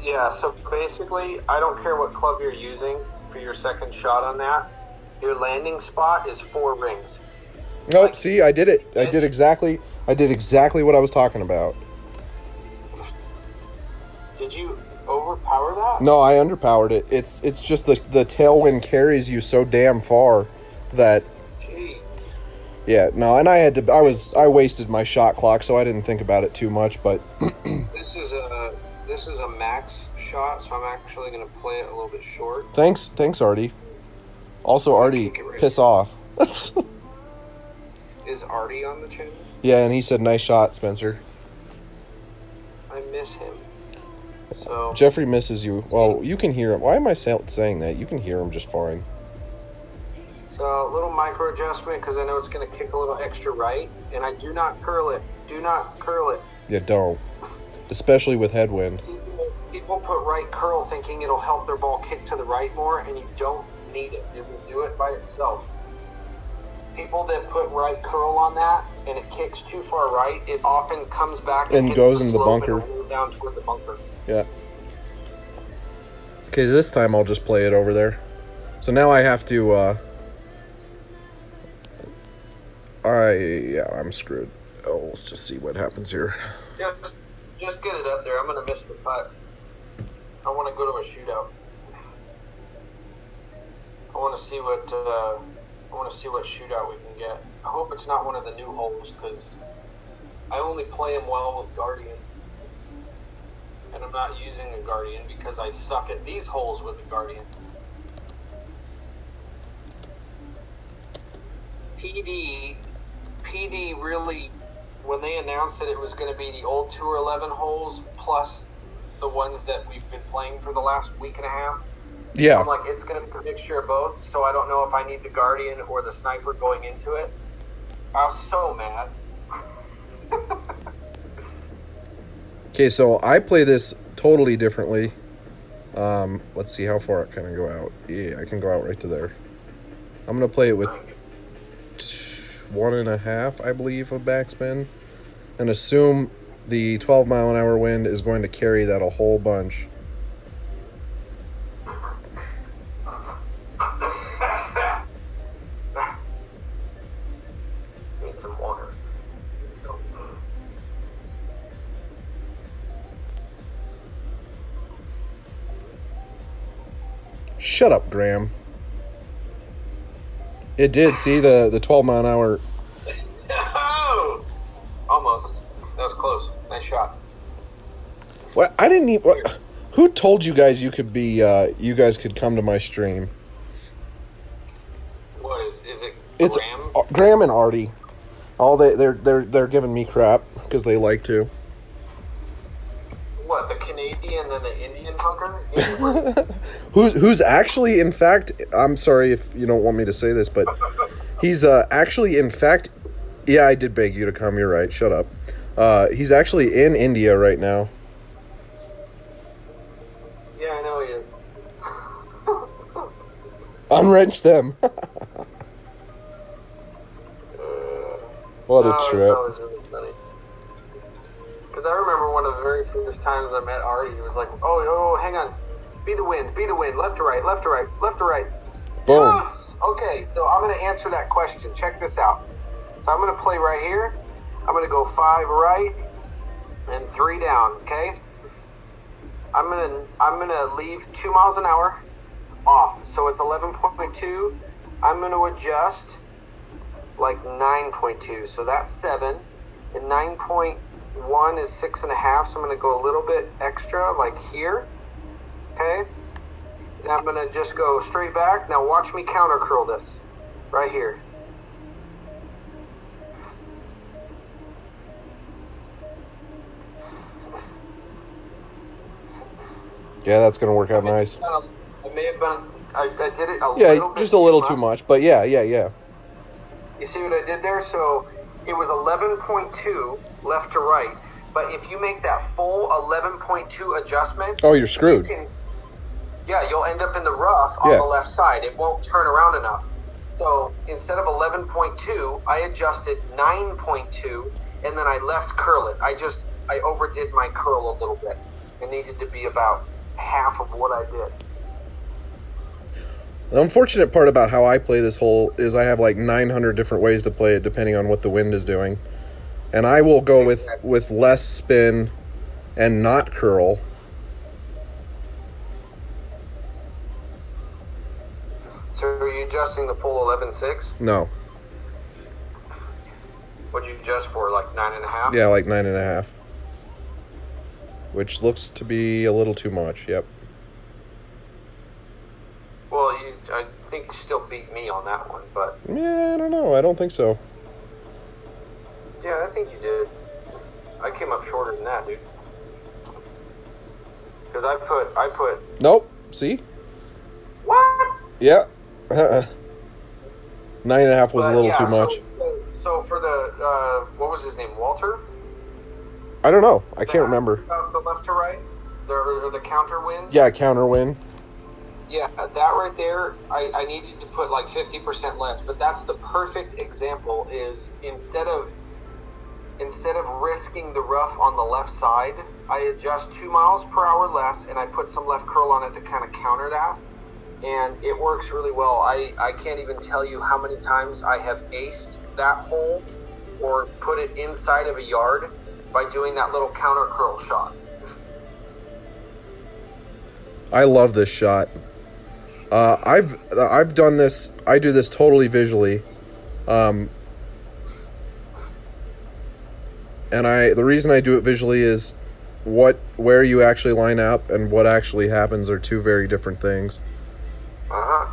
Yeah, so basically, I don't care what club you're using for your second shot on that. Your landing spot is 4 rings. Nope, see, I did it. I did exactly what I was talking about. Did you overpower that? No, I underpowered it. It's just the tailwind carries you so damn far that... Gee. Yeah, no, and I wasted my shot clock, so I didn't think about it too much, but... This is a max shot, so I'm actually going to play it a little bit short. Thanks, Artie. Also, Artie, piss off. Is Artie on the channel? Yeah, and he said, nice shot, Spencer. I miss him. So Geoffrey misses you. Well, you can hear him. Why am I saying that? You can hear him just fine. So a little micro adjustment because I know it's going to kick a little extra right, and I do not curl it. Do not curl it. Yeah, don't. Especially with headwind. People put right curl thinking it'll help their ball kick to the right more, and you don't need it. It will do it by itself. People that put right curl on that and it kicks too far right, it often comes back and goes into the bunker. And down toward the bunker. Yeah. Okay, so this time I'll just play it over there. So now I have to, I'm screwed. Oh, let's just see what happens here. Yeah, just get it up there. I'm going to miss the putt. I want to go to a shootout. I want to see what shootout we can get. I hope it's not one of the new holes because I only play them well with Guardian. And I'm not using a Guardian because I suck at these holes with the Guardian. PD really, when they announced that it was going to be the old Tour 11 holes plus the ones that we've been playing for the last week and a half, yeah, I'm like, it's going to be a mixture of both, so I don't know if I need the Guardian or the Sniper going into it. I was so mad. Okay, so I play this totally differently. Let's see how far can I go out. Yeah, I can go out right to there. I'm going to play it with 1.5, I believe, of backspin, and assume the 12-mile-an-hour wind is going to carry that a whole bunch. Need some water. Shut up, Graham. It did, see, the 12-mile-an-hour. Oh! Almost. That was close. Nice shot. What? I didn't even... What, who told you guys you could be, you guys could come to my stream? What is it? It's Graham? Graham and Artie. They're giving me crap because they like to. What, the Canadian and the Indian fucker? Who's actually, in fact, I'm sorry if you don't want me to say this, but he's actually, in fact, yeah, I did beg you to come, you're right, shut up. He's actually in India right now. Yeah, I know he is. Unwrench them. What a trip. That was really funny. Because I remember one of the very first times I met Artie, he was like, oh, hang on. Be the wind, left to right, left to right, left to right. Boom. Yes! Okay, so I'm going to answer that question. Check this out. So I'm going to play right here. I'm going to go 5 right and 3 down, okay? I'm gonna leave 2 miles an hour off. So it's 11.2. I'm going to adjust like 9.2. So that's 7. And 9.1 is 6.5. So I'm going to go a little bit extra like here. Okay? And I'm going to just go straight back. Now watch me counter curl this. Right here. Yeah, that's gonna work out nice. I may have been. I did it a little Yeah, bit just a little much. too much, but yeah. You see what I did there? So it was 11.2 left to right. But if you make that full 11.2 adjustment, Oh, you're screwed. You'll end up in the rough on the left side. It won't turn around enough. So instead of 11.2, I adjusted 9.2, and then I left curl it. I overdid my curl a little bit. It needed to be about half of what I did. The unfortunate part about how I play this hole is I have like 900 different ways to play it depending on what the wind is doing. And I will go with less spin and not curl. So are you adjusting the pole 11.6? No. What'd you adjust for, like 9.5? Yeah, like 9.5. Which looks to be a little too much, yep. Well, I think you still beat me on that one, but... Yeah, I don't know. I don't think so. Yeah, I think you did. I came up shorter than that, dude. Because I put... Nope. See? What? Yeah. 9.5 was a little too much. So for the, what was his name, Walter? I don't know. I can't remember. About the left to right? Or the counter win? Yeah, counter win. Yeah, that right there, I needed to put like 50% less, but that's the perfect example is instead of risking the rough on the left side, I adjust 2 miles per hour less and I put some left curl on it to kind of counter that. And it works really well. I can't even tell you how many times I have aced that hole or put it inside of a yard by doing that little counter curl shot. I love this shot. I've done this. I do this totally visually, and the reason I do it visually is where you actually line up and what actually happens are two very different things. Uh-huh.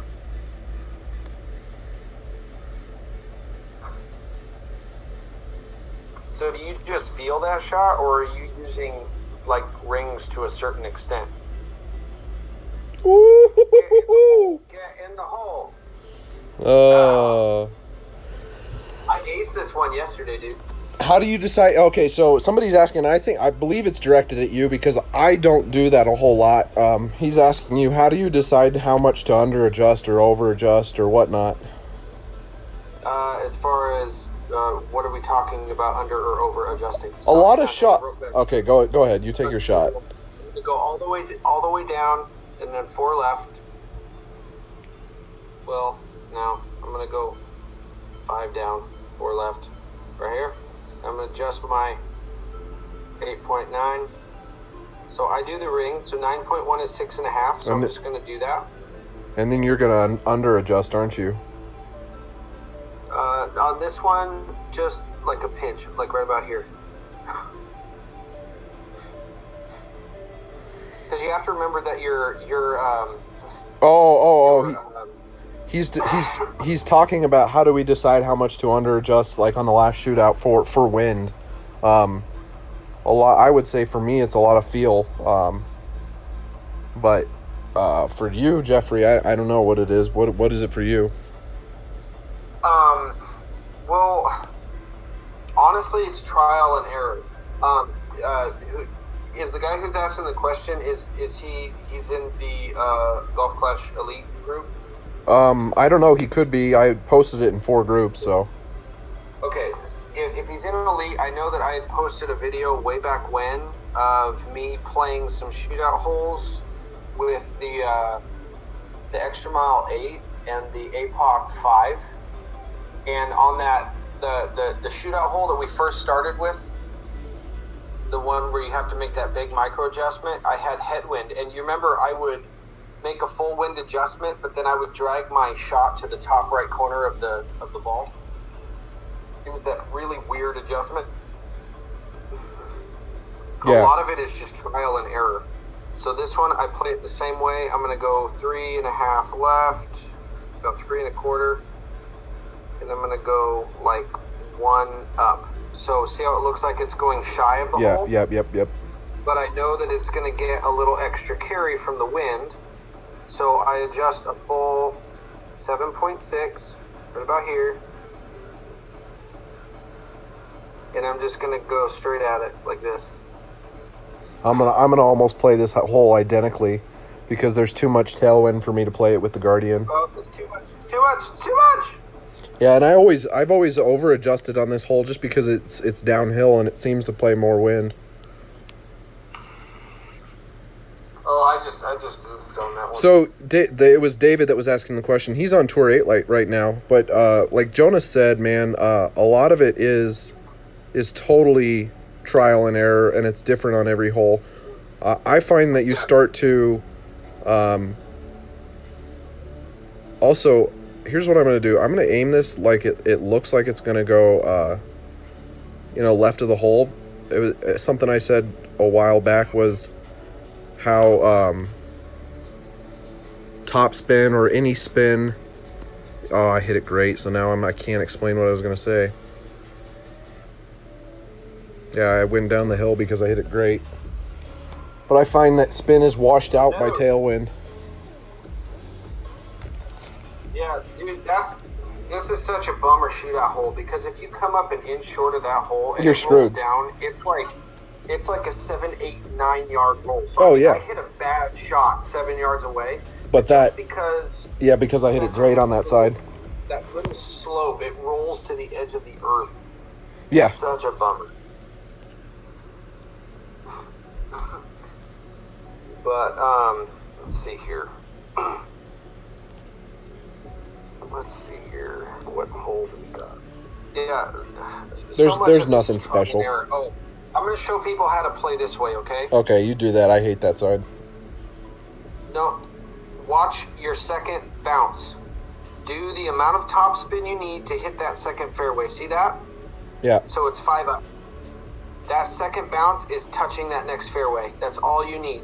So do you just feel that shot, or are you using like rings to a certain extent? Ooh. Get in the hole. I aced this one yesterday, dude. How do you decide? Okay, so somebody's asking. I believe it's directed at you because I don't do that a whole lot. He's asking you, how do you decide how much to under adjust or over adjust or whatnot? As far as what are we talking about, under or over adjusting? A lot of shot. Okay, go ahead. You take your shot. You go all the way down, and then 4 left. Well, now I'm gonna go 5 down, 4 left, right here. I'm gonna adjust my 8.9. So I do the ring. So 9.1 is 6.5. So I'm just gonna do that. And then you're gonna under adjust, aren't you? On this one, just like a pinch, like right about here. Because you have to remember that He's talking about how do we decide how much to under adjust, like on the last shootout for wind. A lot. I would say for me, it's a lot of feel. But for you, Geoffrey, I don't know what it is. What is it for you? Well, honestly, it's trial and error. Is the guy who's asking the question, he's in the Golf Clash Elite group? I don't know. He could be. I posted it in 4 groups, so. Okay, if he's in an Elite, I know that I had posted a video way back when of me playing some shootout holes with the Extra Mile 8 and the APOC 5. And on that, the shootout hole that we first started with, the one where you have to make that big micro adjustment, I had headwind. And you remember I would make a full wind adjustment, but then I would drag my shot to the top right corner of the ball. It was that really weird adjustment. Yeah. A lot of it is just trial and error. So this one, I play it the same way. I'm going to go 3.5 left, about 3 1/4, and I'm going to go like 1 up. So see how it looks like it's going shy of the hole? Yep. But I know that it's going to get a little extra carry from the wind. So I adjust a full 7.6, right about here. And I'm just going to go straight at it like this. I'm gonna almost play this hole identically because there's too much tailwind for me to play it with the Guardian. Oh, it's too much. Too much. Yeah, and I've always over adjusted on this hole just because it's downhill and it seems to play more wind. Oh, I just goofed on that one. So it was David that was asking the question. He's on Tour 8 right now, but like Jonas said, man, a lot of it is totally trial and error, and it's different on every hole. I find that you start to also, here's what I'm going to do. I'm going to aim this like it looks like it's going to go left of the hole. It was something I said a while back was how top spin or any spin, I hit it great, so now I can't explain what I was going to say. Yeah, I went down the hill because I hit it great. But I find that spin is washed out by tailwind. Yeah, dude, this is such a bummer shootout hole because if you come up an inch short of that hole and You're it rolls screwed. down, it's like a 7, 8, 9 yard roll. So Oh, yeah. I hit a bad shot 7 yards away. But that, because because I hit it great on that side. that little slope, it rolls to the edge of the earth. Yeah. It's such a bummer. But let's see here. What hole do we got? Yeah. There's nothing special. Oh, I'm going to show people how to play this way, okay? Okay, you do that. I hate that side. No. Watch your second bounce. Do the amount of top spin you need to hit that second fairway. See that? Yeah. So it's 5 up. That second bounce is touching that next fairway. That's all you need.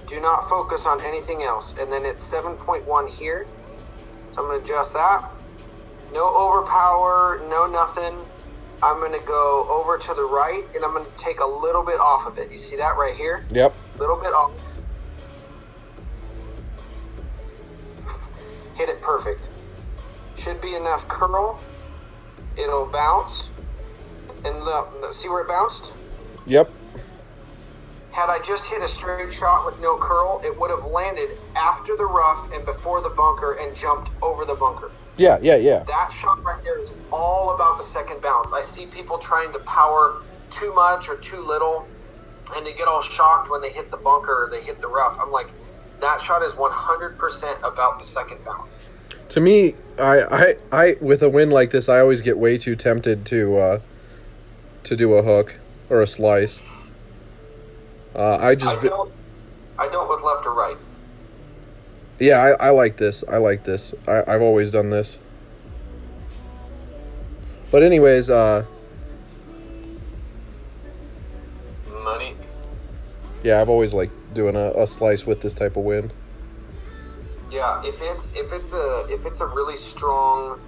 Do not focus on anything else. And then it's 7.1 here. So I'm going to adjust that. No overpower, no nothing. I'm going to go over to the right, and I'm going to take a little bit off of it. You see that right here? Yep. A little bit off. Hit it perfect. Should be enough curl. It'll bounce. And look, see where it bounced? Yep. Had I just hit a straight shot with no curl, it would have landed after the rough and before the bunker and jumped over the bunker. Yeah. That shot right there is all about the second bounce. I see people trying to power too much or too little, and they get all shocked when they hit the bunker or they hit the rough. I'm like, that shot is 100% about the second bounce. To me, I with a win like this, I always get way too tempted to do a hook or a slice. I don't with left or right. Yeah, I like this. I've always done this. But anyways, money. Yeah, I've always liked doing a slice with this type of wind. Yeah, if it's a really strong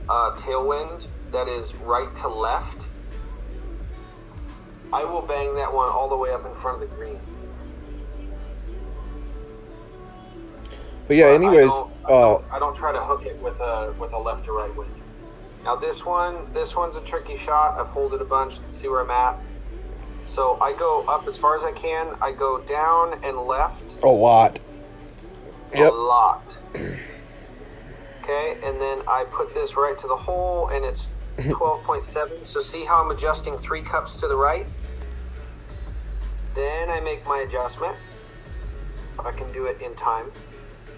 tailwind that is right to left, I will bang that one all the way up in front of the green. But yeah, anyways, I don't try to hook it with a left or right wind. Now this one's a tricky shot. I've holed it a bunch. Let's see where I'm at. So I go up as far as I can. I go down and left. a lot. Yep. A lot. Okay, and then I put this right to the hole, and it's 12.7. So see how I'm adjusting 3 cups to the right? Then I make my adjustment. I can do it in time.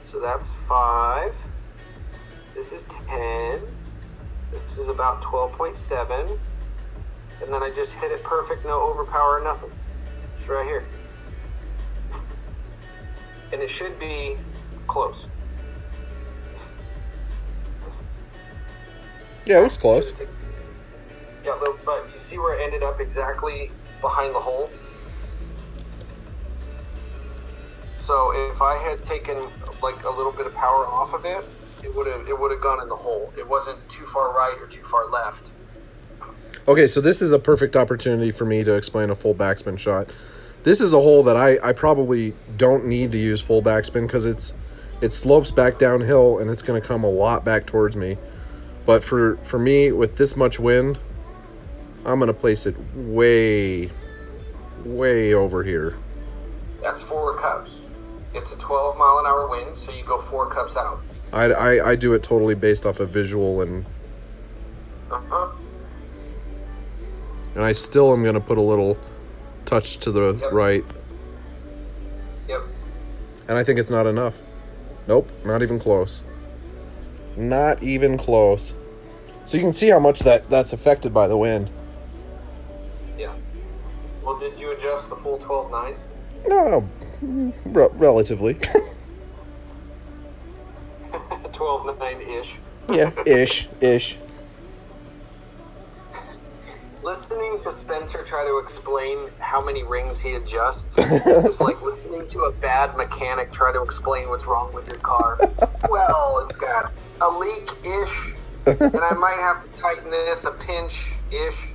So that's 5. This is 10. This is about 12.7. And then I just hit it perfect, no overpower, nothing. It's right here. And it should be close. Yeah, it was close. Yeah, but you see where it ended up exactly behind the hole? So if I had taken like a little bit of power off of it, it would have gone in the hole. It wasn't too far right or too far left. Okay, so this is a perfect opportunity for me to explain a full backspin shot. This is a hole that I probably don't need to use full backspin because it slopes back downhill and it's going to come a lot back towards me. But for me, with this much wind, I'm going to place it way over here. That's 4 cups. It's a 12-mile-an-hour wind, so you go 4 cups out. I do it totally based off of visual and... And I still am going to put a little touch to the right. Yep. And I think it's not enough. Nope, not even close. Not even close. So you can see how much that's affected by the wind. Yeah. Well, did you adjust the full 12.9? No, relatively. 12.9-ish. Yeah, ish. Listening to Spencer try to explain how many rings he adjusts is like listening to a bad mechanic try to explain what's wrong with your car. Well, it's got a leak-ish, and I might have to tighten this a pinch-ish.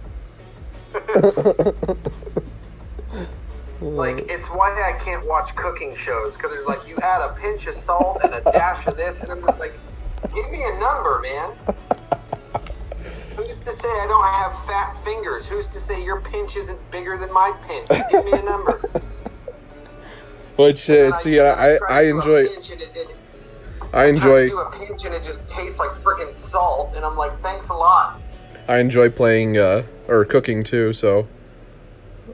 Like, it's why I can't watch cooking shows, because they're like, you add a pinch of salt and a dash of this, and I'm just like, give me a number, man. Who's to say I don't have fat fingers? Who's to say your pinch isn't bigger than my pinch? Give me a number. But see, I enjoy. I enjoy. Do a pinch and it just tastes like freaking salt, and I'm like, thanks a lot. I enjoy playing or cooking too, so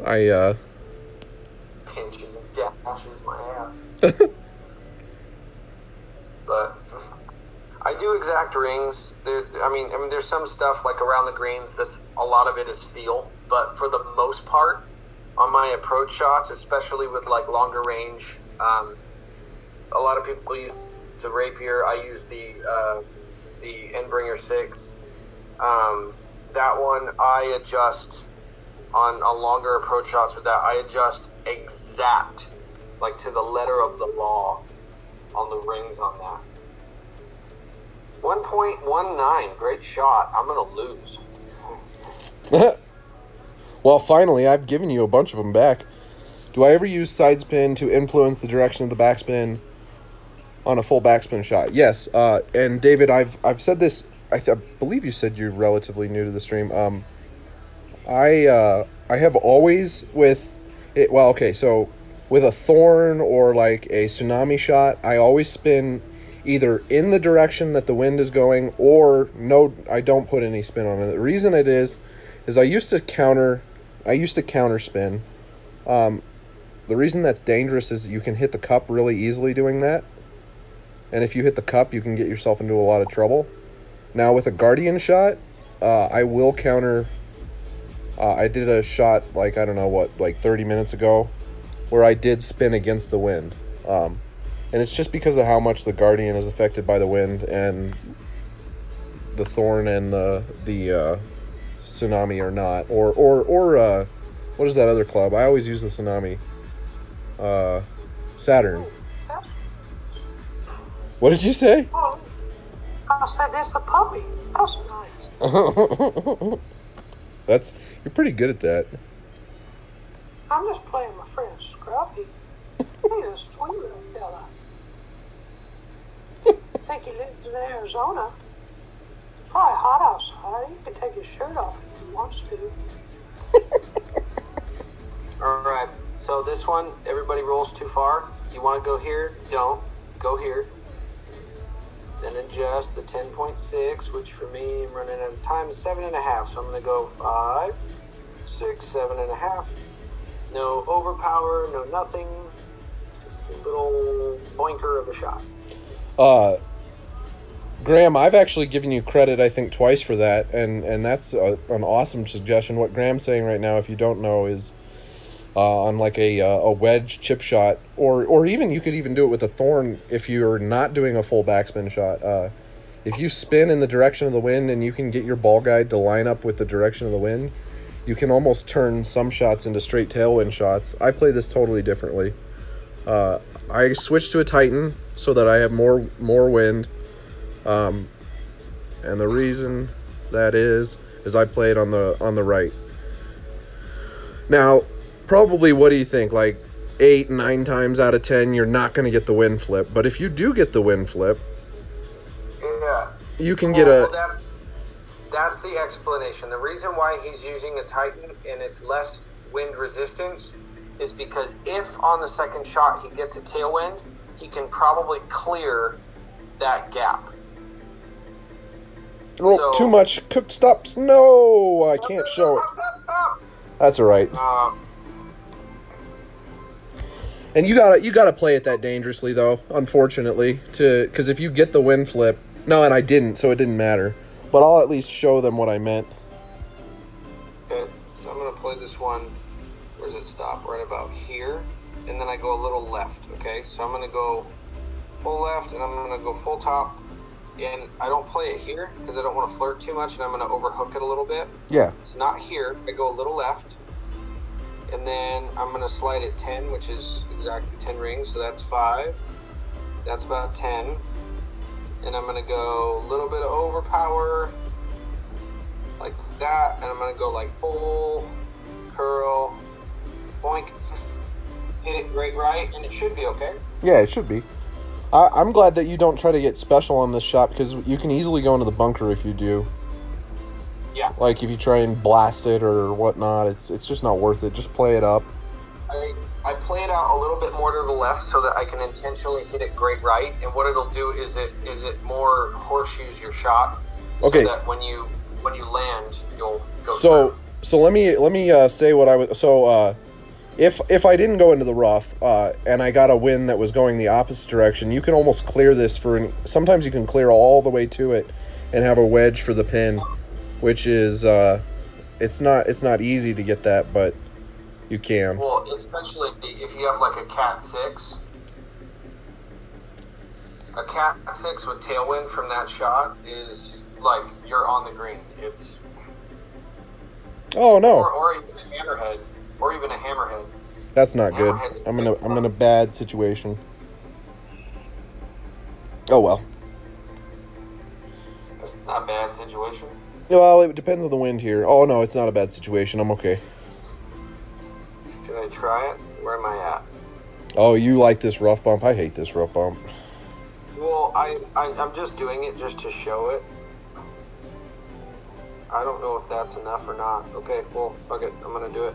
I pinches and dashes my ass. But I do exact rings. I mean, there's some stuff like around the greens that's a lot of it is feel, but for the most part, on my approach shots, especially with like longer range, a lot of people use the rapier. I use the Endbringer 6. That one I adjust on longer approach shots with that. I adjust exact, like to the letter of the law, on the rings on that. 1.19, great shot. I'm gonna lose. Well, finally, I've given you a bunch of them back. Do I ever use side spin to influence the direction of the backspin on a full backspin shot? Yes. And David, I've said this. I believe you said you're relatively new to the stream. I have always with it. Well, okay, so with a thorn or like a tsunami shot, I always spin either in the direction that the wind is going, or no, I don't put any spin on it. The reason it is I used to counter spin. The reason that's dangerous is you can hit the cup really easily doing that. And if you hit the cup, you can get yourself into a lot of trouble. Now with a Guardian shot, I will counter. I did a shot like, I don't know what, like 30 minutes ago, where I did spin against the wind. And it's just because of how much the Guardian is affected by the wind, and the Thorn and the Tsunami are not. Or what is that other club? I always use the Tsunami. Saturn. What did you say? Oh, I said that's a puppy. That's nice. You're pretty good at that. I'm just playing my friend Scruffy. He's a sweet little fella. I think he lives in Arizona. Probably hot outside. He can take his shirt off if he wants to. Alright, so this one, everybody rolls too far. You want to go here? Don't. Go here. Then adjust the 10.6, which for me, I'm running out of time, 7.5. So I'm going to go 5, 6, 7.5. No overpower, no nothing. Just a little boinker of a shot. Graham, I've actually given you credit, I think, twice for that, and that's an awesome suggestion. What Graham's saying right now, if you don't know, is on like a wedge chip shot, or even you could even do it with a thorn if you're not doing a full backspin shot. If you spin in the direction of the wind and you can get your ball guide to line up with the direction of the wind, you can almost turn some shots into straight tailwind shots. I play this totally differently. I switched to a Titan so that I have more wind. And the reason that is I play it on the right. Now, probably, what do you think? Like 8, 9 times out of 10, you're not going to get the wind flip. But if you do get the wind flip, yeah, you can get a. That's the explanation. The reason why he's using a Titan and it's less wind resistance is because if on the second shot he gets a tailwind, he can probably clear that gap. Oh, So- too much cooked stops. No, I can't show it. Stop. That's all right. And you gotta play it that dangerously, though. Unfortunately, because if you get the wind flip, no, and I didn't, so it didn't matter. But I'll at least show them what I meant. Okay, so I'm gonna play this one. Where does it stop? Right about here, and then I go a little left. Okay, so I'm gonna go full left, and I'm gonna go full top. And I don't play it here because I don't want to flirt too much, and I'm going to overhook it a little bit. Yeah. It's not here. I go a little left, and then I'm going to slide it 10, which is exactly 10 rings, so that's 5. That's about 10. And I'm going to go a little bit of overpower, like that, and I'm going to go like full, curl, boink, hit it great right, and it should be okay. Yeah, it should be. I'm glad that you don't try to get special on this shot because you can easily go into the bunker if you do. Yeah. Like if you try and blast it or whatnot, it's just not worth it. Just play it up. I play it out a little bit more to the left so that I can intentionally hit it great right, and what it'll do is it more horseshoes your shot, Okay. so that when you land you'll go So through. so let me say what I was. So if I didn't go into the rough and I got a wind that was going the opposite direction, you can almost clear this sometimes you can clear all the way to it and have a wedge for the pin, which is it's not easy to get that, but you can. Well, especially if you have like a Cat 6. A Cat 6 with tailwind from that shot is like you're on the green. It's Oh no. or even a hammerhead. Or even a hammerhead. That's not good. Hammerhead's I'm in a bad situation. Oh well. It's not a bad situation. Well, it depends on the wind here. Oh no, it's not a bad situation. I'm okay. Should I try it? Where am I at? Oh, you like this rough bump? I hate this rough bump. Well, I'm just doing it just to show it. I don't know if that's enough or not. Okay, well, fuck it. I'm gonna do it.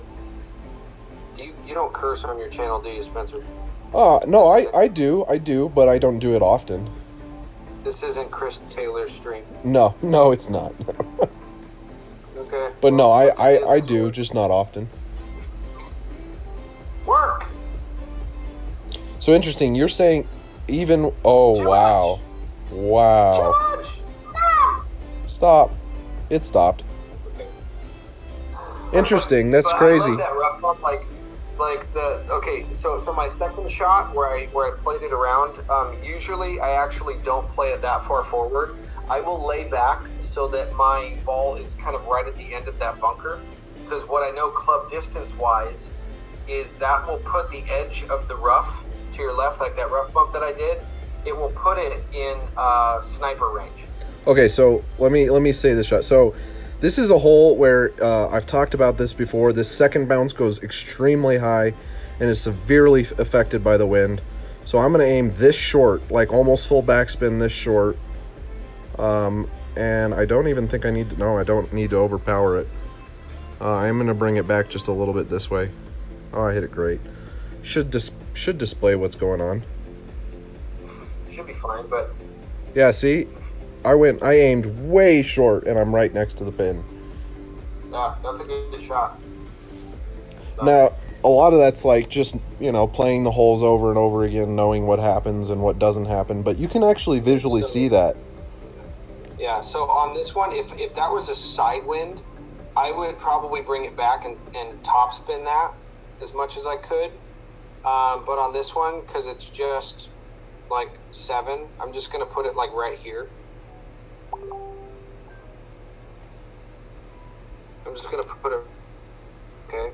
You don't curse on your channel, do you, Spencer? No, I do, but I don't do it often. This isn't Chris Taylor's stream. No, it's not. Okay. But no, let's see I it. do, just not often. Work! So interesting, you're saying even... Oh, Too wow. Wow. Too much! Stop. It stopped. Okay. Interesting, that's But crazy. I love that rough bump, okay, so my second shot where I played it around, usually I actually don't play it that far forward. I will lay back so that my ball is kind of right at the end of that bunker, because what I know club distance wise is that will put the edge of the rough to your left, like that rough bump that I did. It will put it in sniper range. Okay, so let me say this shot. So this is a hole where I've talked about this before. This second bounce goes extremely high and is severely affected by the wind. So I'm going to aim this short, like almost full backspin this short. And I don't even think I need to... No, I don't need to overpower it. I'm going to bring it back just a little bit this way. Oh, I hit it great. Should display what's going on. Should be fine, but... Yeah, see? I aimed way short, and I'm right next to the pin. Yeah, that's a good shot. Now, a lot of that's like just, playing the holes over and over again, knowing what happens and what doesn't happen. But you can actually visually see that. Yeah, so on this one, if that was a side wind, I would probably bring it back and top spin that as much as I could. But on this one, because it's just like 7, I'm just going to put it like right here. I'm just going to put it, okay.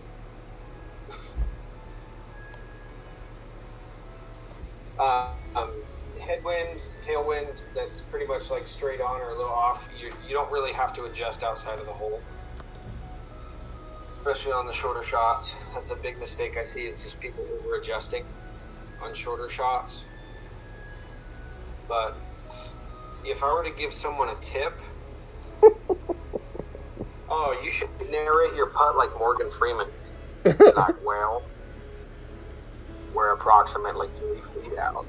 Headwind, tailwind, that's pretty much like straight on or a little off. You don't really have to adjust outside of the hole, especially on the shorter shots. That's a big mistake I see, is just people over adjusting on shorter shots. But if I were to give someone a tip, oh, you should narrate your putt like Morgan Freeman. Like, well, we're approximately 3 feet out.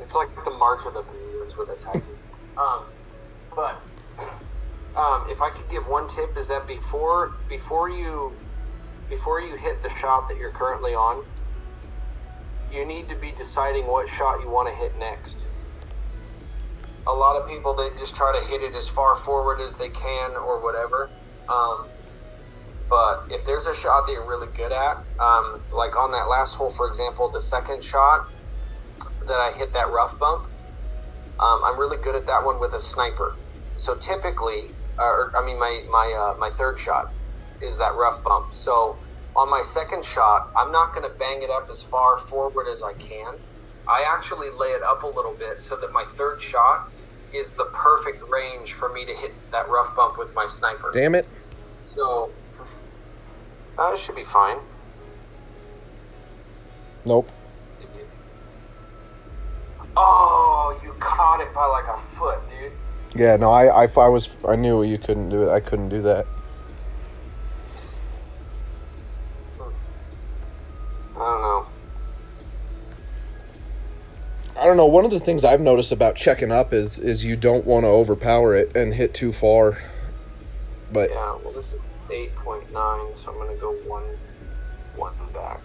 It's like the March of the Penguins with a Titan. But if I could give one tip, is that before you hit the shot that you're currently on, you need to be deciding what shot you want to hit next. A lot of people, they just try to hit it as far forward as they can or whatever. But if there's a shot that you're really good at, like on that last hole, for example, the second shot that I hit that rough bump, I'm really good at that one with a sniper. So typically, my third shot is that rough bump. So on my second shot, I'm not going to bang it up as far forward as I can. I actually lay it up a little bit so that my third shot is the perfect range for me to hit that rough bump with my sniper. Damn it. So it should be fine. Nope. Oh, you caught it by like a foot, dude. Yeah, no, I knew you couldn't do it. I couldn't do that. I don't know. One of the things I've noticed about checking up is you don't want to overpower it and hit too far. But yeah, well, this is 8.9, so I'm going to go one back.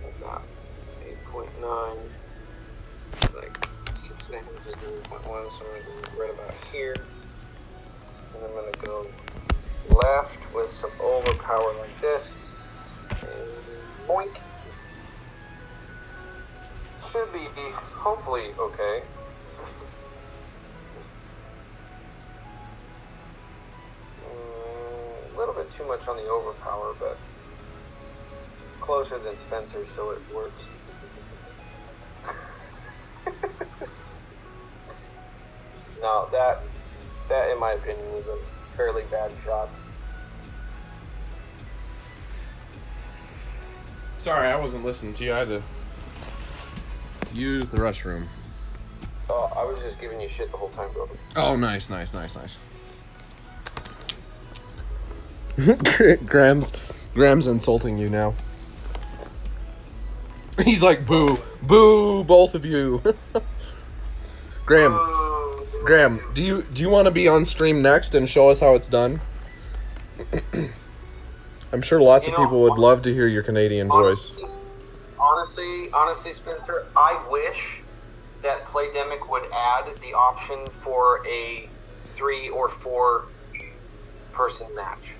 Like that. 8.9. It's like 6 inches is 9.1, so I'm going to go right about here. And I'm going to go left with some overpower like this. And boink. Should be hopefully okay. A little bit too much on the overpower, but closer than Spencer, so it works. No, that in my opinion was a fairly bad shot. sorry, I wasn't listening to you. I had to use the restroom. Oh, I was just giving you shit the whole time, bro. Oh, nice. Graham's insulting you now. He's like, boo, both of you. Graham, do you want to be on stream next and show us how it's done? I'm sure lots of people would love to hear your Canadian voice. Honestly, Spencer, I wish that Playdemic would add the option for a 3 or 4 person match.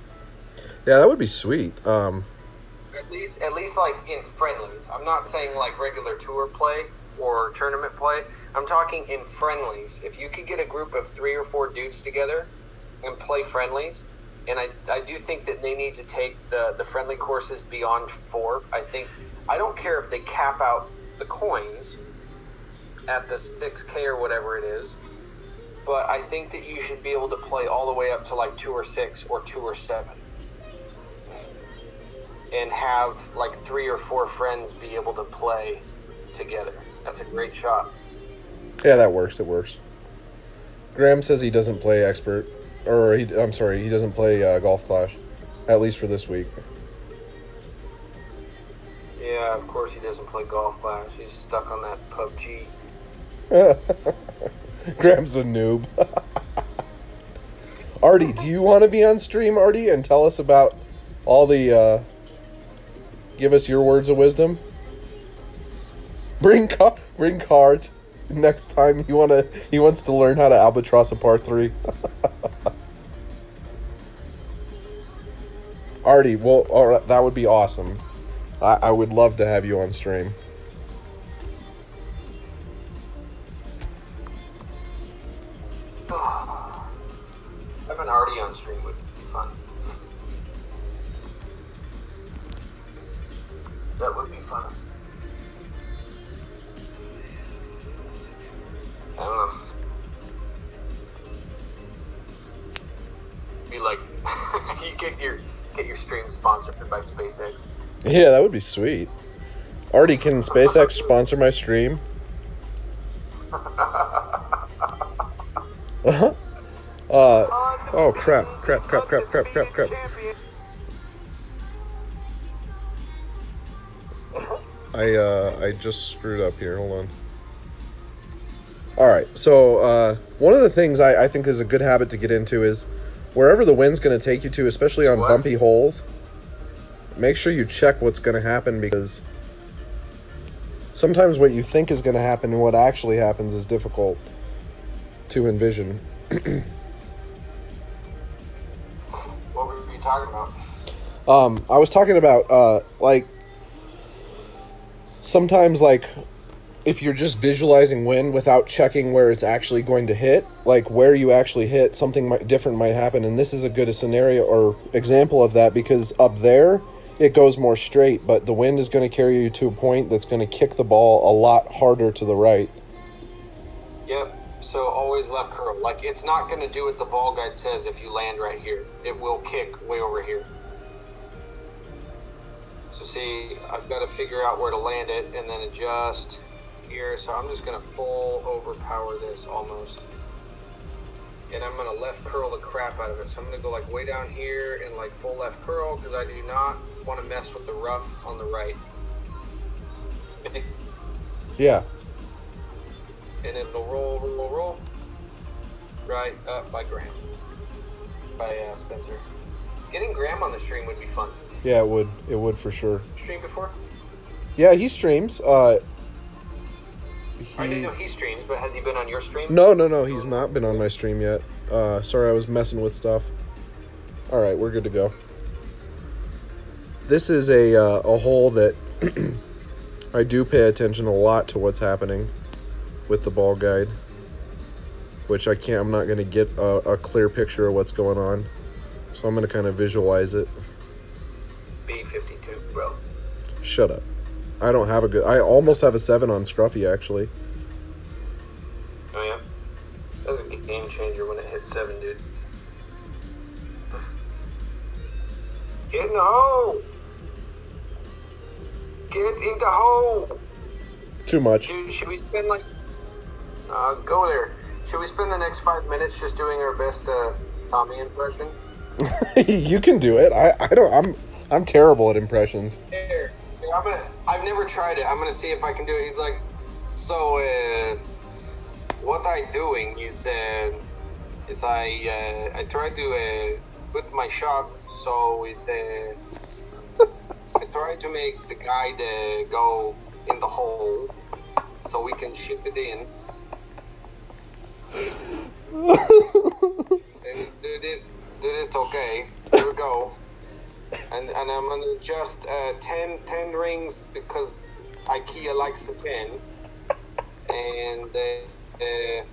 Yeah, that would be sweet. At least like in friendlies. I'm not saying like regular tour play or tournament play. I'm talking in friendlies. If you could get a group of 3 or 4 dudes together and play friendlies, and I do think that they need to take the friendly courses beyond 4. I don't care if they cap out the coins at the 6K or whatever it is, but I think that you should be able to play all the way up to like 2 or 6 or 2 or 7. And have like 3 or 4 friends be able to play together. That's a great shot. Yeah, that works. It works. Graham says he doesn't play expert, or he doesn't play Golf Clash, at least for this week. Yeah, of course he doesn't play Golf Clash. He's stuck on that PUBG. Graham's a noob. Artie, do you want to be on stream, Artie, and tell us about all the... give us your words of wisdom? Bring cards. next time he wants to learn how to albatross a par 3. Artie, well, all right, that would be awesome. I would love to have you on stream. Having Artie on stream would be fun. That would be fun. I don't know. Be like, you get your stream sponsored by SpaceX. Yeah, that would be sweet. Artie, can SpaceX sponsor my stream? Uh-huh. Oh, crap. I just screwed up here. Hold on. Alright, so one of the things I think is a good habit to get into is wherever the wind's going to take you to, especially on bumpy holes, make sure you check what's going to happen, because sometimes what you think is going to happen and what actually happens is difficult to envision. What were you talking about? I was talking about, like, sometimes, like, if you're just visualizing wind without checking where it's actually going to hit, like where you actually hit, something different might happen. And this is a good scenario or example of that, because up there, it goes more straight, but the wind is going to carry you to a point that's going to kick the ball a lot harder to the right. Yep. So always left curl. Like, it's not going to do what the ball guide says if you land right here. It will kick way over here. So see, I've got to figure out where to land it and then adjust here. So I'm just going to full overpower this almost. And I'm going to left curl the crap out of it. So I'm going to go like way down here and like full left curl, because I do not want to mess with the rough on the right. Yeah. And it'll roll. Right up by Graham. By Spencer. Getting Graham on the stream would be fun. Yeah, it would. It would for sure. Stream before? Yeah, he streams. I didn't know he streams, but has he been on your stream? No, he's not been on my stream yet. Sorry, I was messing with stuff. Alright, we're good to go. This is a hole that I do pay attention a lot to what's happening with the ball guide, which I'm not going to get a clear picture of what's going on, so I'm going to kind of visualize it. B52, bro. Shut up. I almost have a 7 on Scruffy, actually. Oh, yeah? That was a game changer when it hit 7, dude. Get in the hole! Get in the hole! Too much. Dude, should we spend like... go there. Should we spend the next 5 minutes just doing our best Tommy impression? You can do it. I'm terrible at impressions. Here, I've never tried it. I'm gonna see if I can do it. He's like, so what I doing is I try to put my shot so it I try to make the guy go in the hole so we can shoot it in. And do this okay. Here we go. And I'm gonna adjust 10 rings because IKEA likes a 10, and a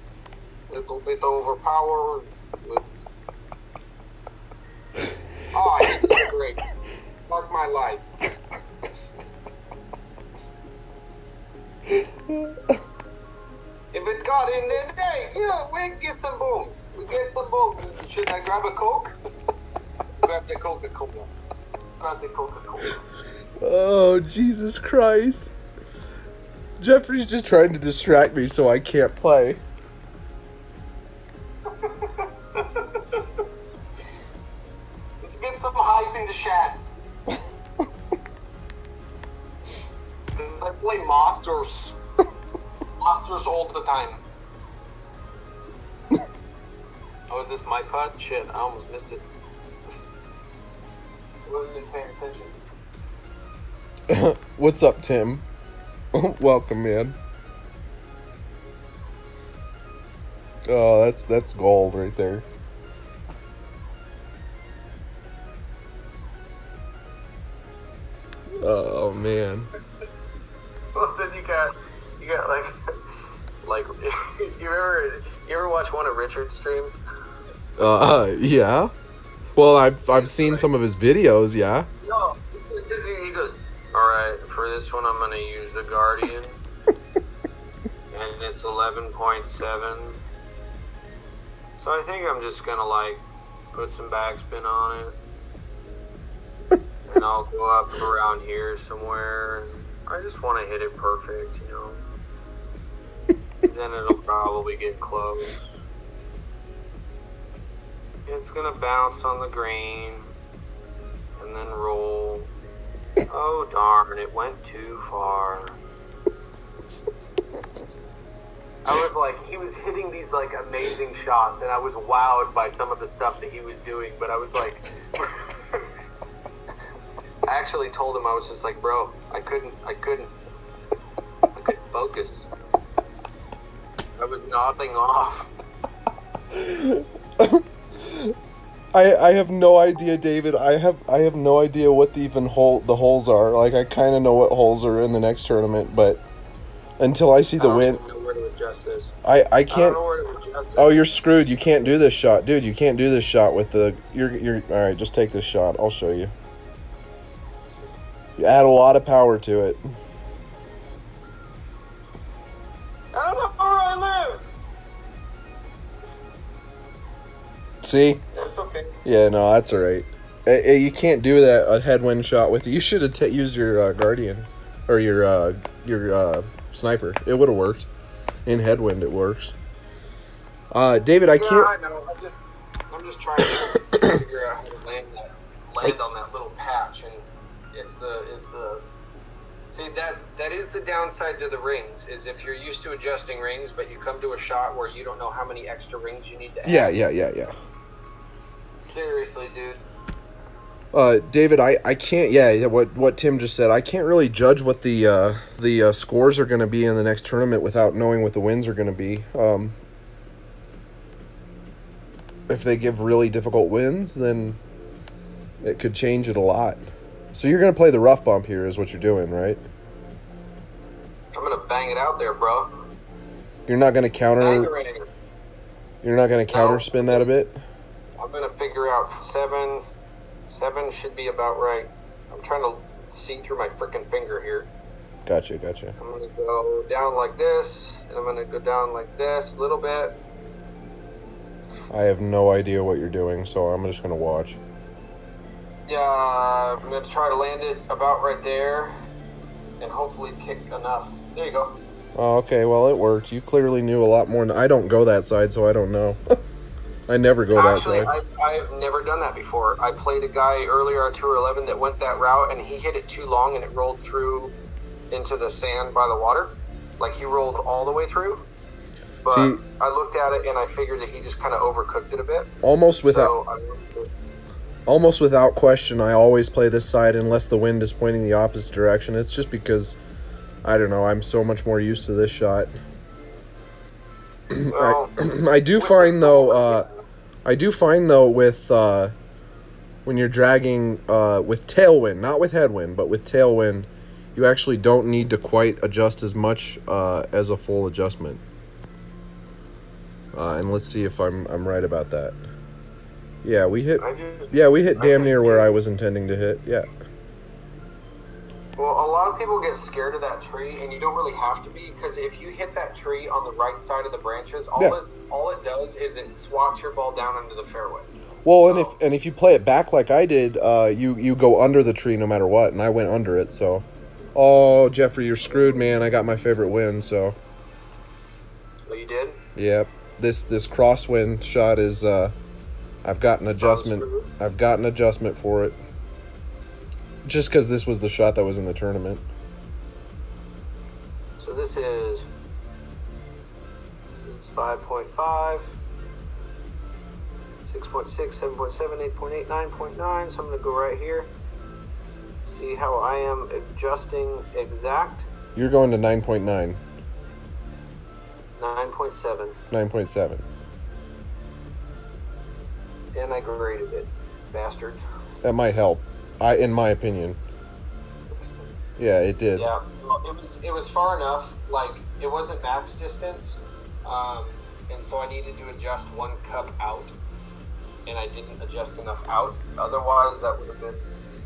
little bit overpowered. Oh, yeah, great! Fuck my life. If it got in there, hey, we get some booms. Should I grab a Coke? Grab the Coca-Cola. Oh, Jesus Christ. Geoffrey's just trying to distract me so I can't play. Let's get some hype in the chat. Because I play Masters. Masters all the time. Oh, is this my putt? Shit, I almost missed it. Wasn't even paying attention. What's up, Tim? Welcome, man. Oh, that's gold right there. Oh man. Well, then you got like you ever watch one of Richard's streams? Yeah. Well, I've seen some of his videos. Yeah. No, he goes, all right, for this one I'm gonna use the Guardian, and it's 11.7. So I think I'm just gonna like put some backspin on it, and I'll go up around here somewhere. I just want to hit it perfect, you know. 'Cause then it'll probably get close. It's gonna bounce on the green and then roll. Oh darn, it went too far. I was like, he was hitting these like amazing shots, and I was wowed by some of the stuff that he was doing, but I was like, I actually told him, I was just like, bro, I couldn't focus. I was nodding off. I have no idea, David. I have no idea what the holes are. Like, I kind of know what holes are in the next tournament, but until I see the win, I don't know where to adjust this. I I can't. don't know where to adjust this. Oh, you're screwed. You can't do this shot, dude. You can't do this shot with the. You're all right. Just take this shot. I'll show you. You add a lot of power to it. I don't know where I live. See? That's okay. Yeah, no, that's all right. You can't do that a headwind shot with. You should have used your Guardian or your sniper. It would have worked. In headwind, it works. David, I can't. Yeah, I know. I'm just trying to figure out how to land on that little patch, and it's the. See, that is the downside to the rings, is if you're used to adjusting rings, but you come to a shot where you don't know how many extra rings you need to add. Yeah. Seriously, dude. David, I can't. Yeah. What Tim just said. I can't really judge what the scores are going to be in the next tournament without knowing what the wins are going to be. If they give really difficult wins, then it could change it a lot. So you're going to play the rough bump here, is what you're doing, right? I'm gonna bang it out there, bro. You're not going to counter. Bangerator. You're not going to counter spin that a bit. I'm gonna figure out 7. 7 should be about right. I'm trying to see through my freaking finger here. Gotcha. I'm gonna go down like this, and I'm gonna go down like this a little bit. I have no idea what you're doing, so I'm just going to watch. Yeah, I'm gonna try to land it about right there, and hopefully kick enough. There you go. Oh, okay, well, it worked. You clearly knew a lot more. I don't go that side, so I don't know. I never go that Actually, side. I've never done that before. I played a guy earlier on Tour 11 that went that route, and he hit it too long, and it rolled through into the sand by the water. Like, he rolled all the way through. But See, I looked at it, and I figured that he just kind of overcooked it a bit. almost without So almost without question, I always play this side unless the wind is pointing the opposite direction. It's just because, I don't know, I'm so much more used to this shot. well, I do find though with when you're dragging with tailwind, not with headwind, but with tailwind, you actually don't need to quite adjust as much as a full adjustment. And let's see if I'm right about that. Yeah, we hit damn near where I was intending to hit. Yeah. well, a lot of people get scared of that tree, and you don't really have to be, because if you hit that tree on the right side of the branches, all it does is it swats your ball down into the fairway. Well, and if you play it back like I did, you go under the tree no matter what, and I went under it. So, oh, Geoffrey, you're screwed, man. I got my favorite win. So. Oh, you did? Yep. This crosswind shot is I've got an adjustment. I've got an adjustment for it. Just because this was the shot that was in the tournament. So this is 5.5, 6.6, 7.7, 8.8, 9.9. So I'm going to go right here. See how I am adjusting exact. You're going to 9.9. 9.7. 9.7. And I graded it, bastard. That might help. In my opinion. Yeah, it did. Yeah, it was far enough. Like, it wasn't max distance, and so I needed to adjust 1 cup out, and I didn't adjust enough out. Otherwise, that would have been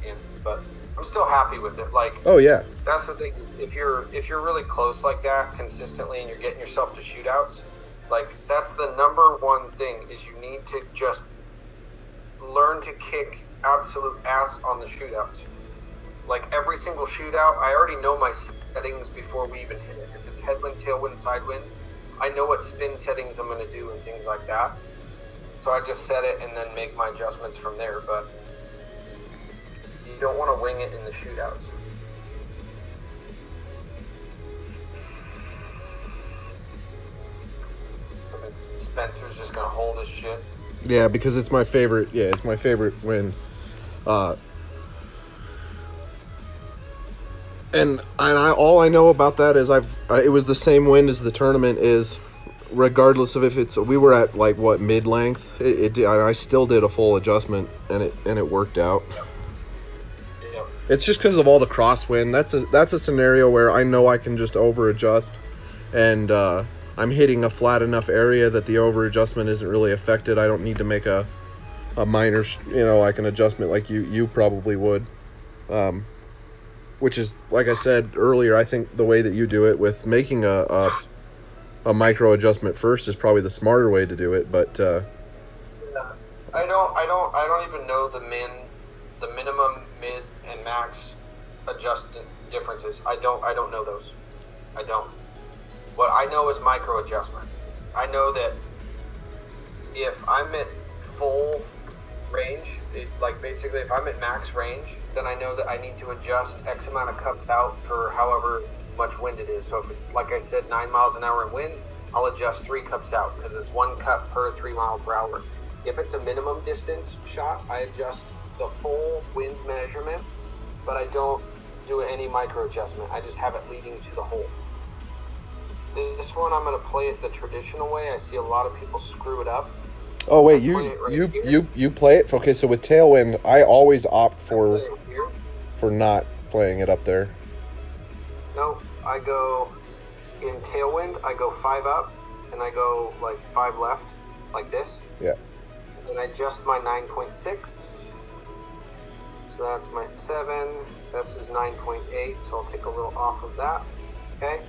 in. But I'm still happy with it. Like, oh yeah, that's the thing. If you're really close like that consistently, and you're getting yourself to shootouts, like, that's the number one thing is you need to just learn to kick absolute ass on the shootouts. Like, every single shootout, I already know my settings before we even hit it. If it's headwind, tailwind, sidewind, I know what spin settings I'm going to do and things like that. So I just set it and then make my adjustments from there. But you don't want to wing it in the shootouts. Spencer's just going to hold his shit. Yeah, because it's my favorite. Yeah, it's my favorite win. And all I know about that is it was the same wind as the tournament is, regardless of if it's, we were at like what, mid length. I still did a full adjustment and it worked out. Yep. It's just because of all the crosswind. That's a scenario where I know I can just over adjust, and I'm hitting a flat enough area that the over adjustment isn't really affected. I don't need to make a minor, like an adjustment like you probably would. Which is, like I said earlier, I think the way that you do it with making a micro adjustment first is probably the smarter way to do it. But I don't even know the minimum, mid, and max adjustment differences. I don't know those. I don't. What I know is micro adjustment. I know that if I'm at full range, like basically if I'm at max range, then I know that I need to adjust X amount of cups out for however much wind it is. So if it's, like I said, 9 miles an hour in wind, I'll adjust 3 cups out because it's 1 cup per 3 mile per hour. If it's a minimum distance shot, I adjust the full wind measurement, but I don't do any micro adjustment. I just have it leading to the hole. This one I'm going to play it the traditional way. I see a lot of people screw it up. Oh wait, you play it? Okay, so with tailwind, I always opt for not playing it up there. No, I go in tailwind, I go 5 up, and I go like 5 left, like this. Yeah. And I adjust my 9.6. So that's my 7. This is 9.8, so I'll take a little off of that. Okay?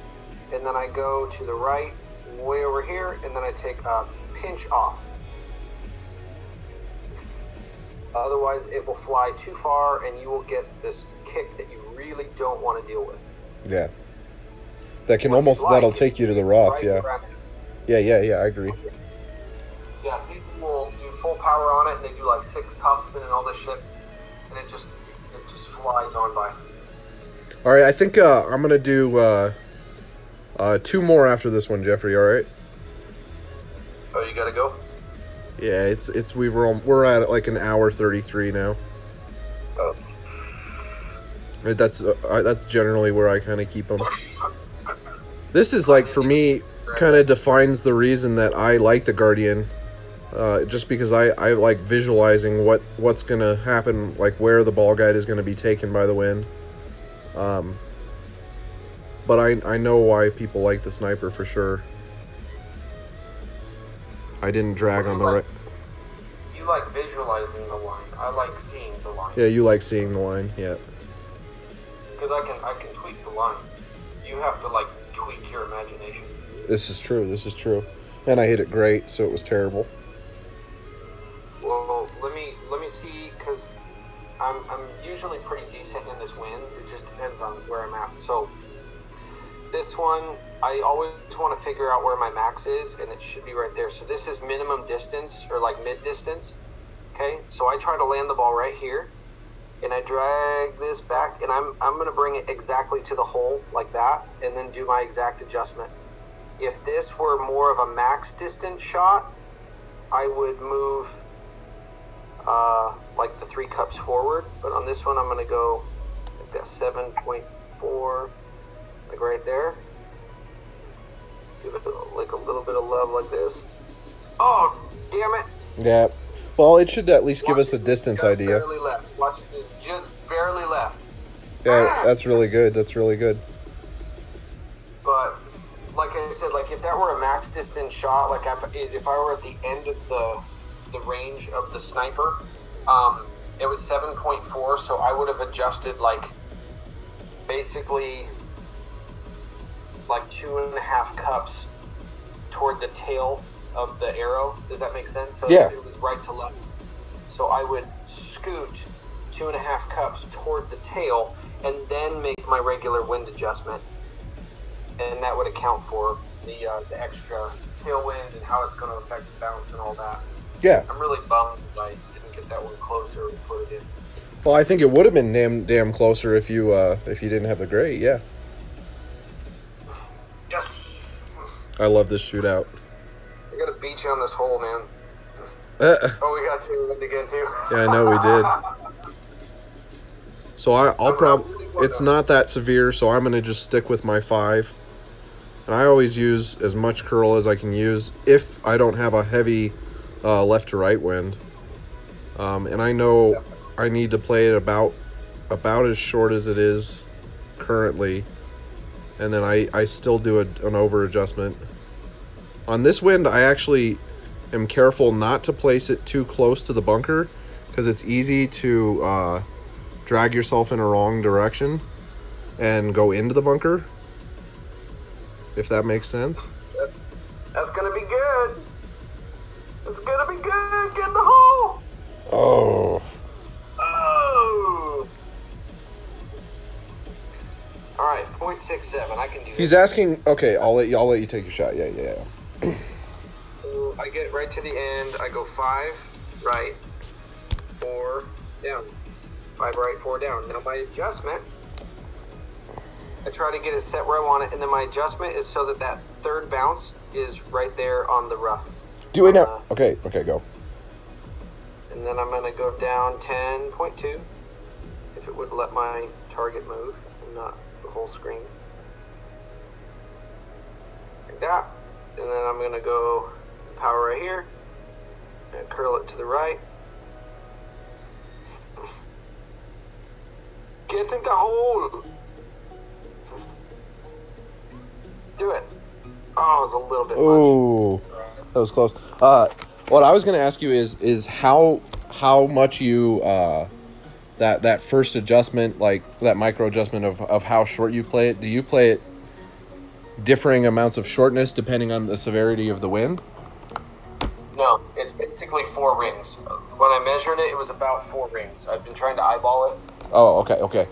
And then I go to the right, way over here, and then I take a pinch off. Otherwise, it will fly too far, and you will get this kick that you really don't want to deal with. Yeah. That'll take you to the rough, yeah. Yeah, I agree. Yeah, people will do full power on it, and they do like 6 topspin and all this shit, and it just flies on by. All right, I think I'm going to do 2 more after this one, Geoffrey, all right? Oh, you got to go? Yeah, we're at like an hour 33 now. Oh. That's generally where I kind of keep them. This is like, for me, kind of defines the reason that I like the Guardian, just because I like visualizing what's gonna happen, like where the ball guide is gonna be taken by the wind. But I know why people like the sniper for sure. I didn't drag on the right. You like visualizing the line. I like seeing the line. Yeah, you like seeing the line. Yeah. Because I can tweak the line. You have to like tweak your imagination. This is true. And I hit it great, so it was terrible. Well, let me see, because I'm usually pretty decent in this wind. It just depends on where I'm at. So this one, I always want to figure out where my max is, and it should be right there. So this is minimum distance, or like mid distance. Okay, so I try to land the ball right here, and I drag this back, and I'm going to bring it exactly to the hole like that, and then do my exact adjustment. If this were more of a max distance shot, I would move like the 3 cups forward, but on this one I'm going to go like that 7.4, like right there. Give it like a little bit of love like this. Oh, damn it. Yeah. Well, it should at least give us a distance just idea. Barely left. Watch it. It's just barely left. Yeah, that's really good. That's really good. But like I said, like if that were a max distance shot, like if I were at the end of the range of the sniper, it was 7.4, so I would have adjusted like basically like 2.5 cups toward the tail of the arrow. Does that make sense? So Yeah. it was right to left. So I would scoot 2.5 cups toward the tail and then make my regular wind adjustment. And that would account for the extra tailwind and how it's going to affect the bounce and all that. Yeah. I'm really bummed that I didn't get that one closer and put it in. Well, I think it would have been damn closer if you didn't have the gray. Yeah. Yes. I love this shootout. I got to beat you on this hole, man. Oh, we got two wind again too. Yeah, I know we did. So I'll probably, it's not that severe, so I'm gonna just stick with my 5. And I always use as much curl as I can use if I don't have a heavy left to right wind. And I know I need to play it about as short as it is currently, and then I still do an over adjustment. On this wind, I actually am careful not to place it too close to the bunker because it's easy to drag yourself in a wrong direction and go into the bunker, if that makes sense. That's gonna be good. It's gonna be good. Get in the hole. Oh. Oh. All right, 0.67. I can do this. He's asking. Okay, I'll let you take your shot. Yeah. So I get right to the end. I go 5 right, 4 down. 5 right, 4 down. Now my adjustment, I try to get it set where I want it, and then my adjustment is so that third bounce is right there on the rough. Do it now. Okay, go. And then I'm going to go down 10.2, if it would let my target move and not the whole screen. Like that. And then I'm going to go power right here and curl it to the right. Get in the hole. Do it. Oh, it was a little bit Ooh, that was close. What I was going to ask you is how much you that first adjustment, like that micro adjustment of how short you play it. Do you play it differing amounts of shortness depending on the severity of the wind? No, it's basically 4 rings. When I measured it, it was about 4 rings. I've been trying to eyeball it. Oh, okay.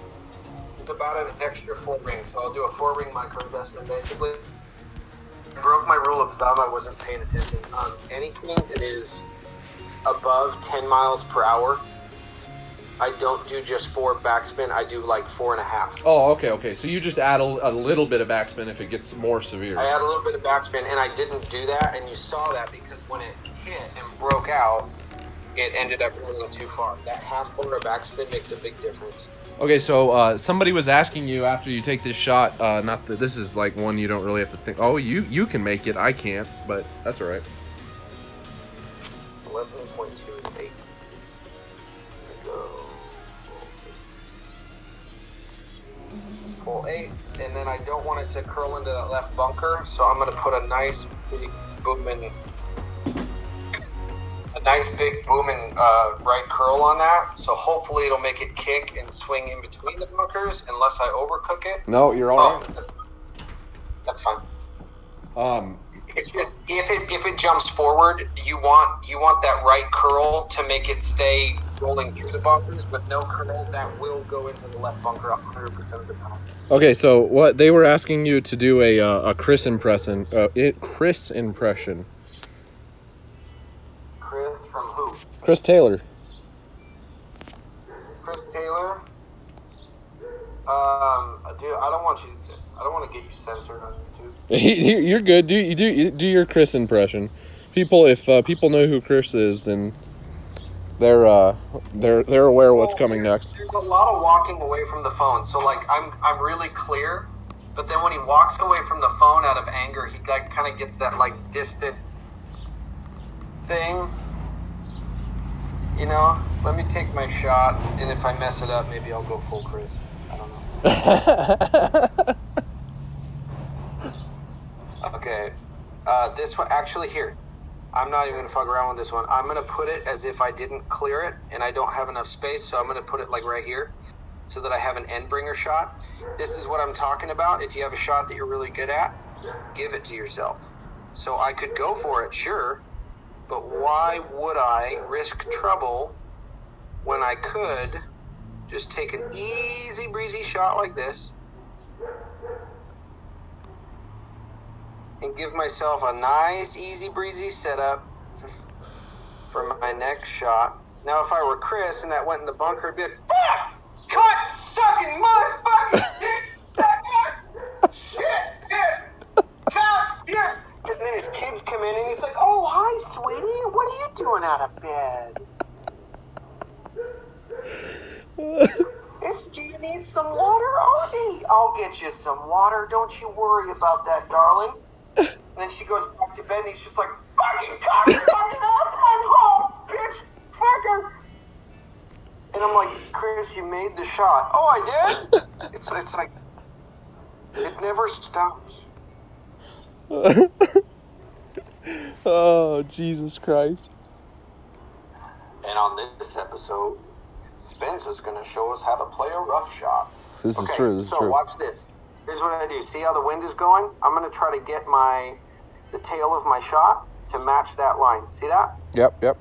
It's about an extra 4 rings, so I'll do a 4-ring micro adjustment basically. I broke my rule of thumb. I wasn't paying attention. Anything that is above 10 miles per hour, I don't do just 4 backspin. I do like 4.5. Oh, okay. So you just add a little bit of backspin if it gets more severe. I add a little bit of backspin, and I didn't do that, and you saw that because when it hit and broke out, it ended up going too far. That half bar of backspin makes a big difference. Okay, so somebody was asking you after you take this shot, not that this is like one you don't really have to think, oh, you can make it, I can't, but that's all right. 11.2 is 8. Go. Pull 8, and then I don't want it to curl into that left bunker, so I'm going to put a nice big booming right curl on that, so hopefully it'll make it kick and swing in between the bunkers unless I overcook it. No, you're all right. That's fine. It's just if it jumps forward, you want that right curl to make it stay rolling through the bunkers. With no curl, that will go into the left bunker 100% of the time. Okay, so what they were asking you to do a Chris impression. Chris impression. Chris from who? Chris Taylor. Chris Taylor. Dude, I don't want to get you censored on YouTube. You're good. Do your Chris impression. If people know who Chris is, then they're aware of what's coming next. There's a lot of walking away from the phone. So like I'm really clear, but then when he walks away from the phone out of anger, he kind of gets that like distant thing. You know, let me take my shot, and if I mess it up, maybe I'll go full Chris. I don't know. Okay. This one, actually, here. I'm not even going to fuck around with this one. I'm going to put it as if I didn't clear it, and I don't have enough space, so I'm going to put it like right here so that I have an end bringer shot. This is what I'm talking about. If you have a shot that you're really good at, give it to yourself. So I could go for it, sure, but why would I risk trouble when I could just take an easy breezy shot like this and give myself a nice easy breezy setup for my next shot. Now if I were Chris and that went in the bunker, it'd be like, fuck! Cut! Stuck in motherfucking dick! Shit! Piss! God damn! And then his kids come in and he's like, oh, hi, sweetie. What are you doing out of bed? Do you need some water? I'll get you some water. Don't you worry about that, darling. And then she goes back to bed and he's just like, fucking cock, fucking asshole, bitch, fucker. And I'm like, Chris, you made the shot. Oh, I did? It's like, it never stops. Oh, Jesus Christ. And on this episode, Spencer's going to show us how to play a rough shot. This is true. So watch this. Here's what I do. See how the wind is going? I'm going to try to get the tail of my shot to match that line. See that? Yep. So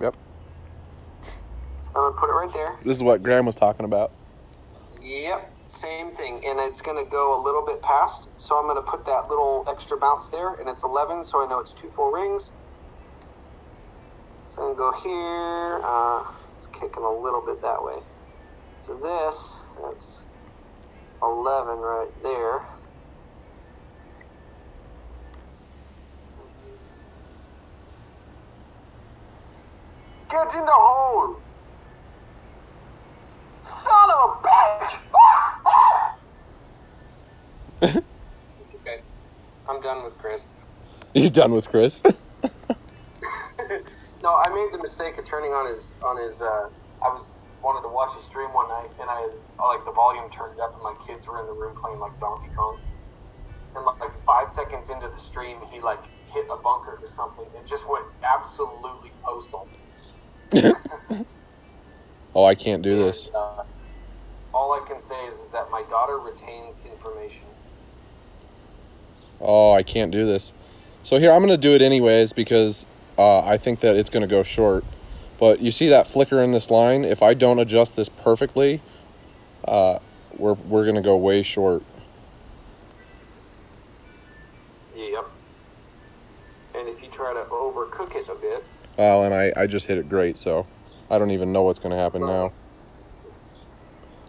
I'm going to put it right there. This is what Graham was talking about. Yep. Same thing. And it's going to go a little bit past. So I'm going to put that little extra bounce there. And it's 11, so I know it's 2 full rings. So I'm going to go here. It's kicking a little bit that way. So that's 11 right there. Get in the hole! Son of a bitch! Okay. I'm done with Chris. You done with Chris? No, I made the mistake of turning on his wanted to watch a stream one night, and I like the volume turned up, and my kids were in the room playing like Donkey Kong. And like 5 seconds into the stream, he like hit a bunker or something. It just went absolutely postal. Oh, I can't do this. All I can say is that my daughter retains information. Oh, I can't do this. So here, I'm going to do it anyways because I think that it's going to go short. But you see that flicker in this line? If I don't adjust this perfectly, we're going to go way short. Yep. And if you try to overcook it a bit... Well, and I just hit it great, so I don't even know what's going to happen now.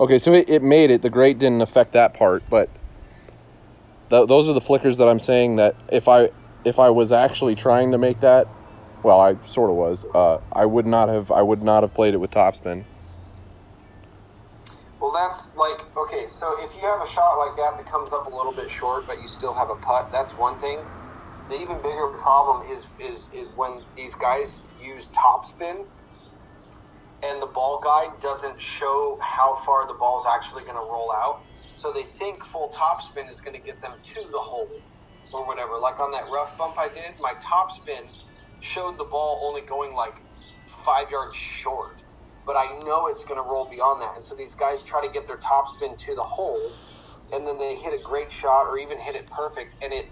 Okay, so it made it. The grate didn't affect that part, but those are the flickers that I'm saying that if I was actually trying to make that, well, I sort of was. I would not have played it with topspin. Well, that's like, okay, so if you have a shot like that comes up a little bit short, but you still have a putt, that's one thing. The even bigger problem is when these guys use topspin and the ball guide doesn't show how far the ball's actually going to roll out. So they think full topspin is going to get them to the hole or whatever. Like on that rough bump I did, my topspin showed the ball only going like 5 yards short, but I know it's going to roll beyond that. And so these guys try to get their topspin to the hole, and then they hit a great shot or even hit it perfect, and it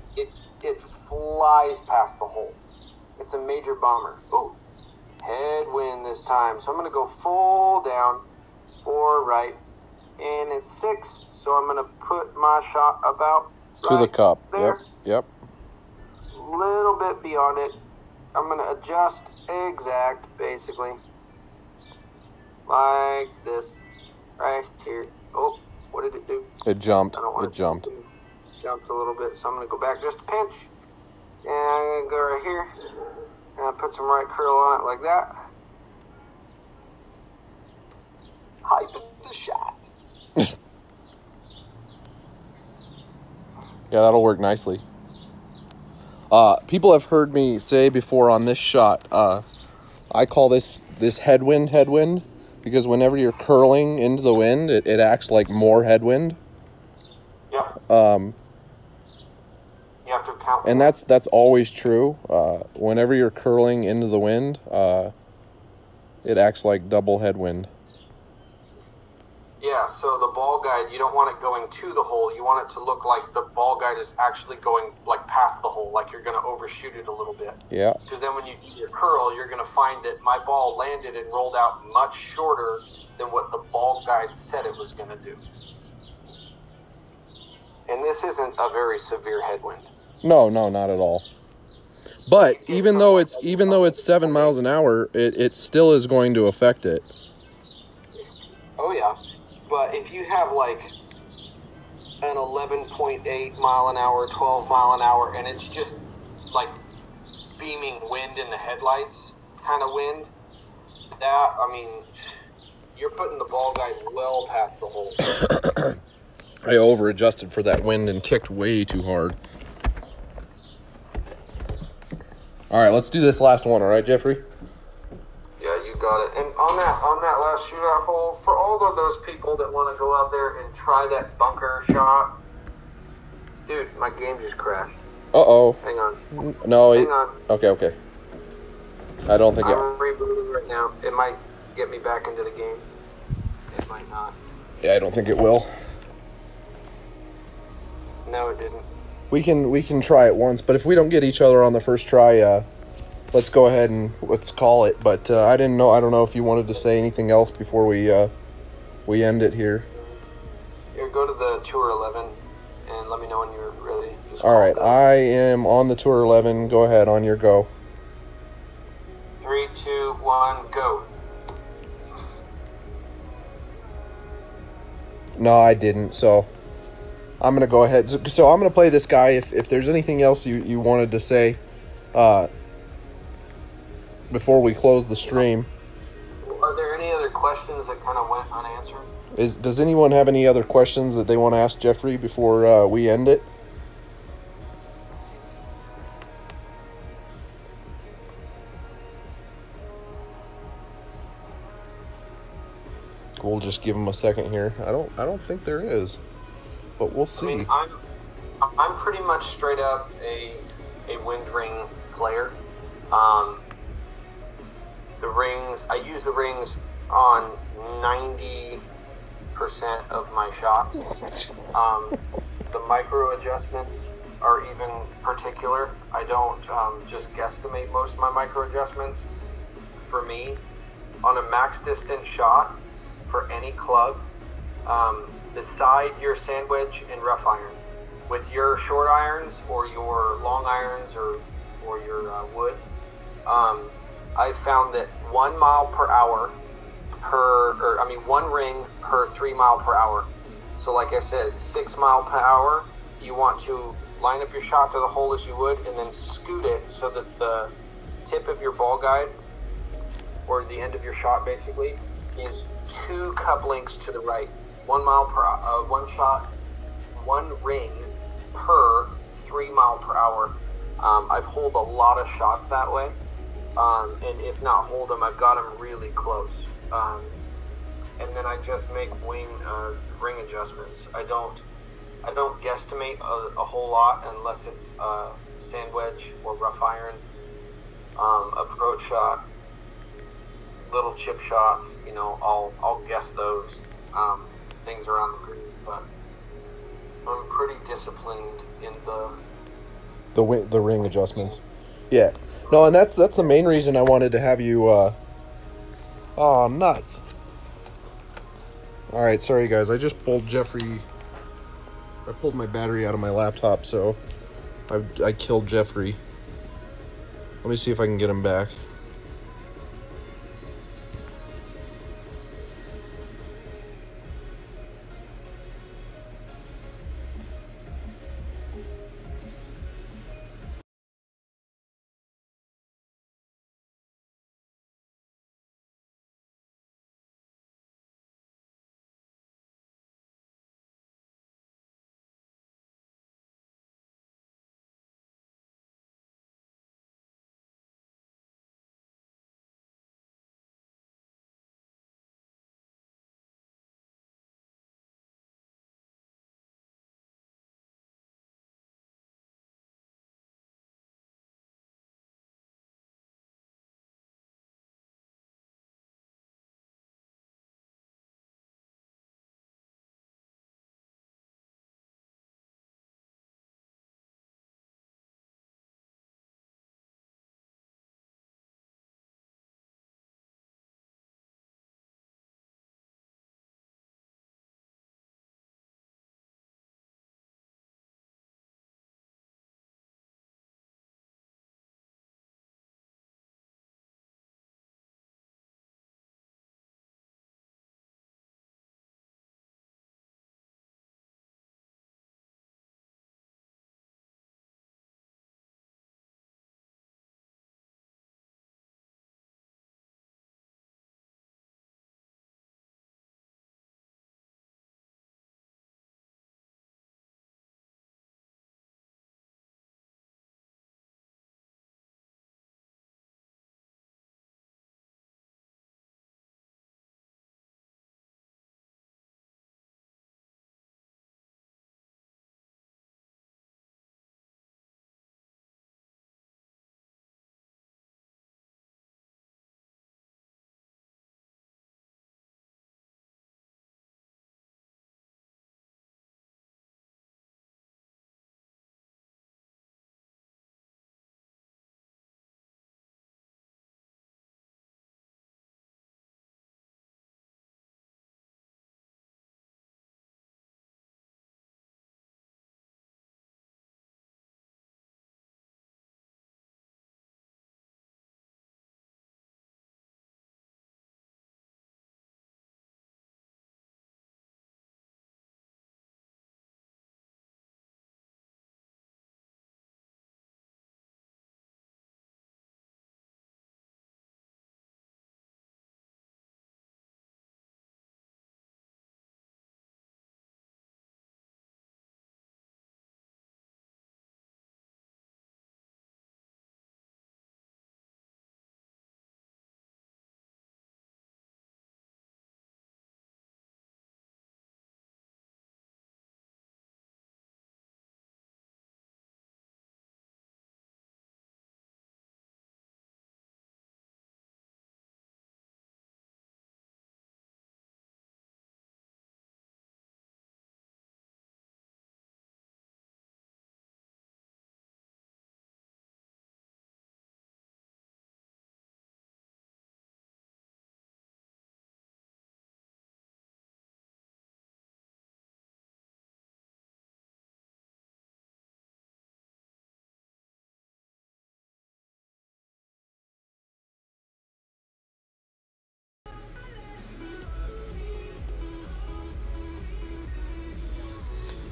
flies past the hole. It's a major bomber. Oh, headwind this time. So I'm going to go full down, 4 right, and it's 6. So I'm going to put my shot about to the cup. There. Yep. Little bit beyond it. I'm going to adjust exact, basically. Like this. Right here. Oh, what did it do? It jumped. It jumped a little bit, so I'm going to go back just a pinch. And I'm going to go right here. And I'll put some right curl on it like that. Hype the shot. Yeah, that'll work nicely. People have heard me say before on this shot, I call this headwind, because whenever you're curling into the wind, it acts like more headwind. Yeah. You have to account for And that's always true. Whenever you're curling into the wind, it acts like double headwind. Yeah, so the ball guide, you don't want it going to the hole. You want it to look like the ball guide is actually going like past the hole, like you're going to overshoot it a little bit. Yeah. Because then when you do your curl, you're going to find that my ball landed and rolled out much shorter than what the ball guide said it was going to do. And this isn't a very severe headwind. No, not at all. But even though it's 7 miles an hour, it still is going to affect it. Oh yeah. But if you have like an 11.8 mile an hour, 12 mile an hour, and it's just like beaming wind in the headlights kind of wind, that, I mean, you're putting the ball guide well past the hole. I over-adjusted for that wind and kicked way too hard. All right, let's do this last one, all right, Geoffrey? Yeah, you got it. And on that last shootout hole, for all of those people that want to go out there and try that bunker shot, dude, my game just crashed. Uh-oh. Hang on. No, Hang on. Okay. I don't think I'm rebooting right now. It might get me back into the game. It might not. Yeah, I don't think it will. No, it didn't. We can try it once, but if we don't get each other on the first try, let's go ahead and let's call it. But I don't know if you wanted to say anything else before we end it here. Here, go to the Tour 11 and let me know when you're ready. All right, I am on the Tour 11. Go ahead, on your go. 3, 2, 1, go. No, I didn't. So I'm gonna go ahead. So I'm gonna play this guy. If there's anything else you wanted to say, before we close the stream. Are there any other questions that kind of went unanswered? Does anyone have any other questions that they want to ask Geoffrey before we end it? We'll just give him a second here. I don't think there is, but we'll see. I mean, I'm pretty much straight up a wind ring player. The rings, I use the rings on 90% of my shots. The micro adjustments are even particular. I don't just guesstimate most of my micro adjustments. For me, on a max distance shot for any club, beside your sandwich and rough iron, with your short irons or your long irons or your wood, I've found that 1 mile per hour one ring per 3 mile per hour. So like I said, 6 mile per hour, you want to line up your shot to the hole as you would, and then scoot it so that the tip of your ball guide, or the end of your shot basically, is 2 cup links to the right. 1 mile per one shot, 1 ring per 3 mile per hour. I've holed a lot of shots that way. And if not hold them, I've got them really close. And then I just make ring adjustments. I don't guesstimate a whole lot unless it's sand wedge or rough iron, approach shot, little chip shots. You know, I'll guess those things around the green. But I'm pretty disciplined in the ring adjustments. Yeah. No, and that's the main reason I wanted to have you. Oh, nuts! All right, sorry guys. I just pulled Geoffrey. I pulled my battery out of my laptop, so I killed Geoffrey. Let me see if I can get him back.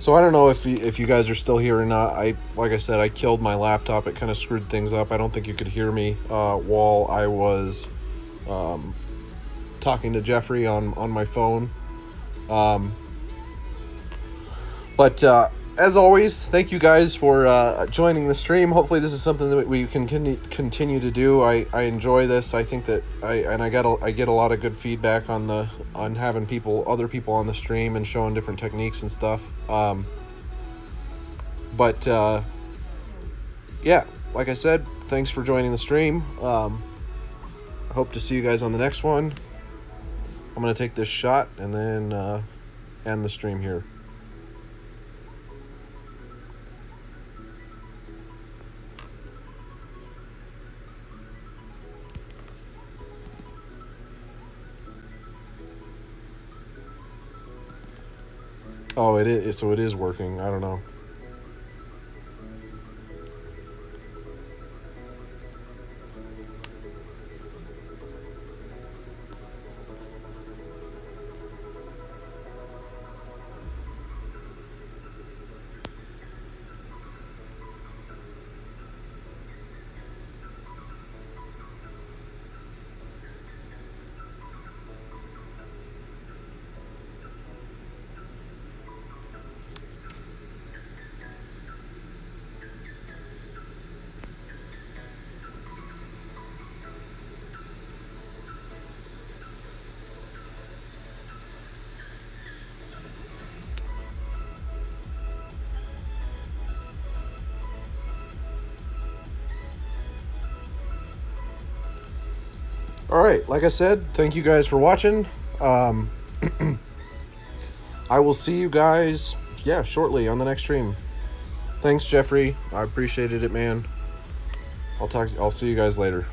So I don't know if you guys are still here or not. Like I said, I killed my laptop. It kind of screwed things up. I don't think you could hear me while I was talking to Geoffrey on my phone. But as always, thank you guys for joining the stream. Hopefully this is something that we can continue to do. I enjoy this. I think that I get a lot of good feedback on having other people on the stream and showing different techniques and stuff. Yeah, like I said, thanks for joining the stream. I hope to see you guys on the next one. I'm gonna take this shot and then end the stream here. Oh, it is. So it is working. I don't know. All right, like I said, thank you guys for watching. I will see you guys, shortly on the next stream. Thanks, Geoffrey. I appreciated it, man. I'll see you guys later.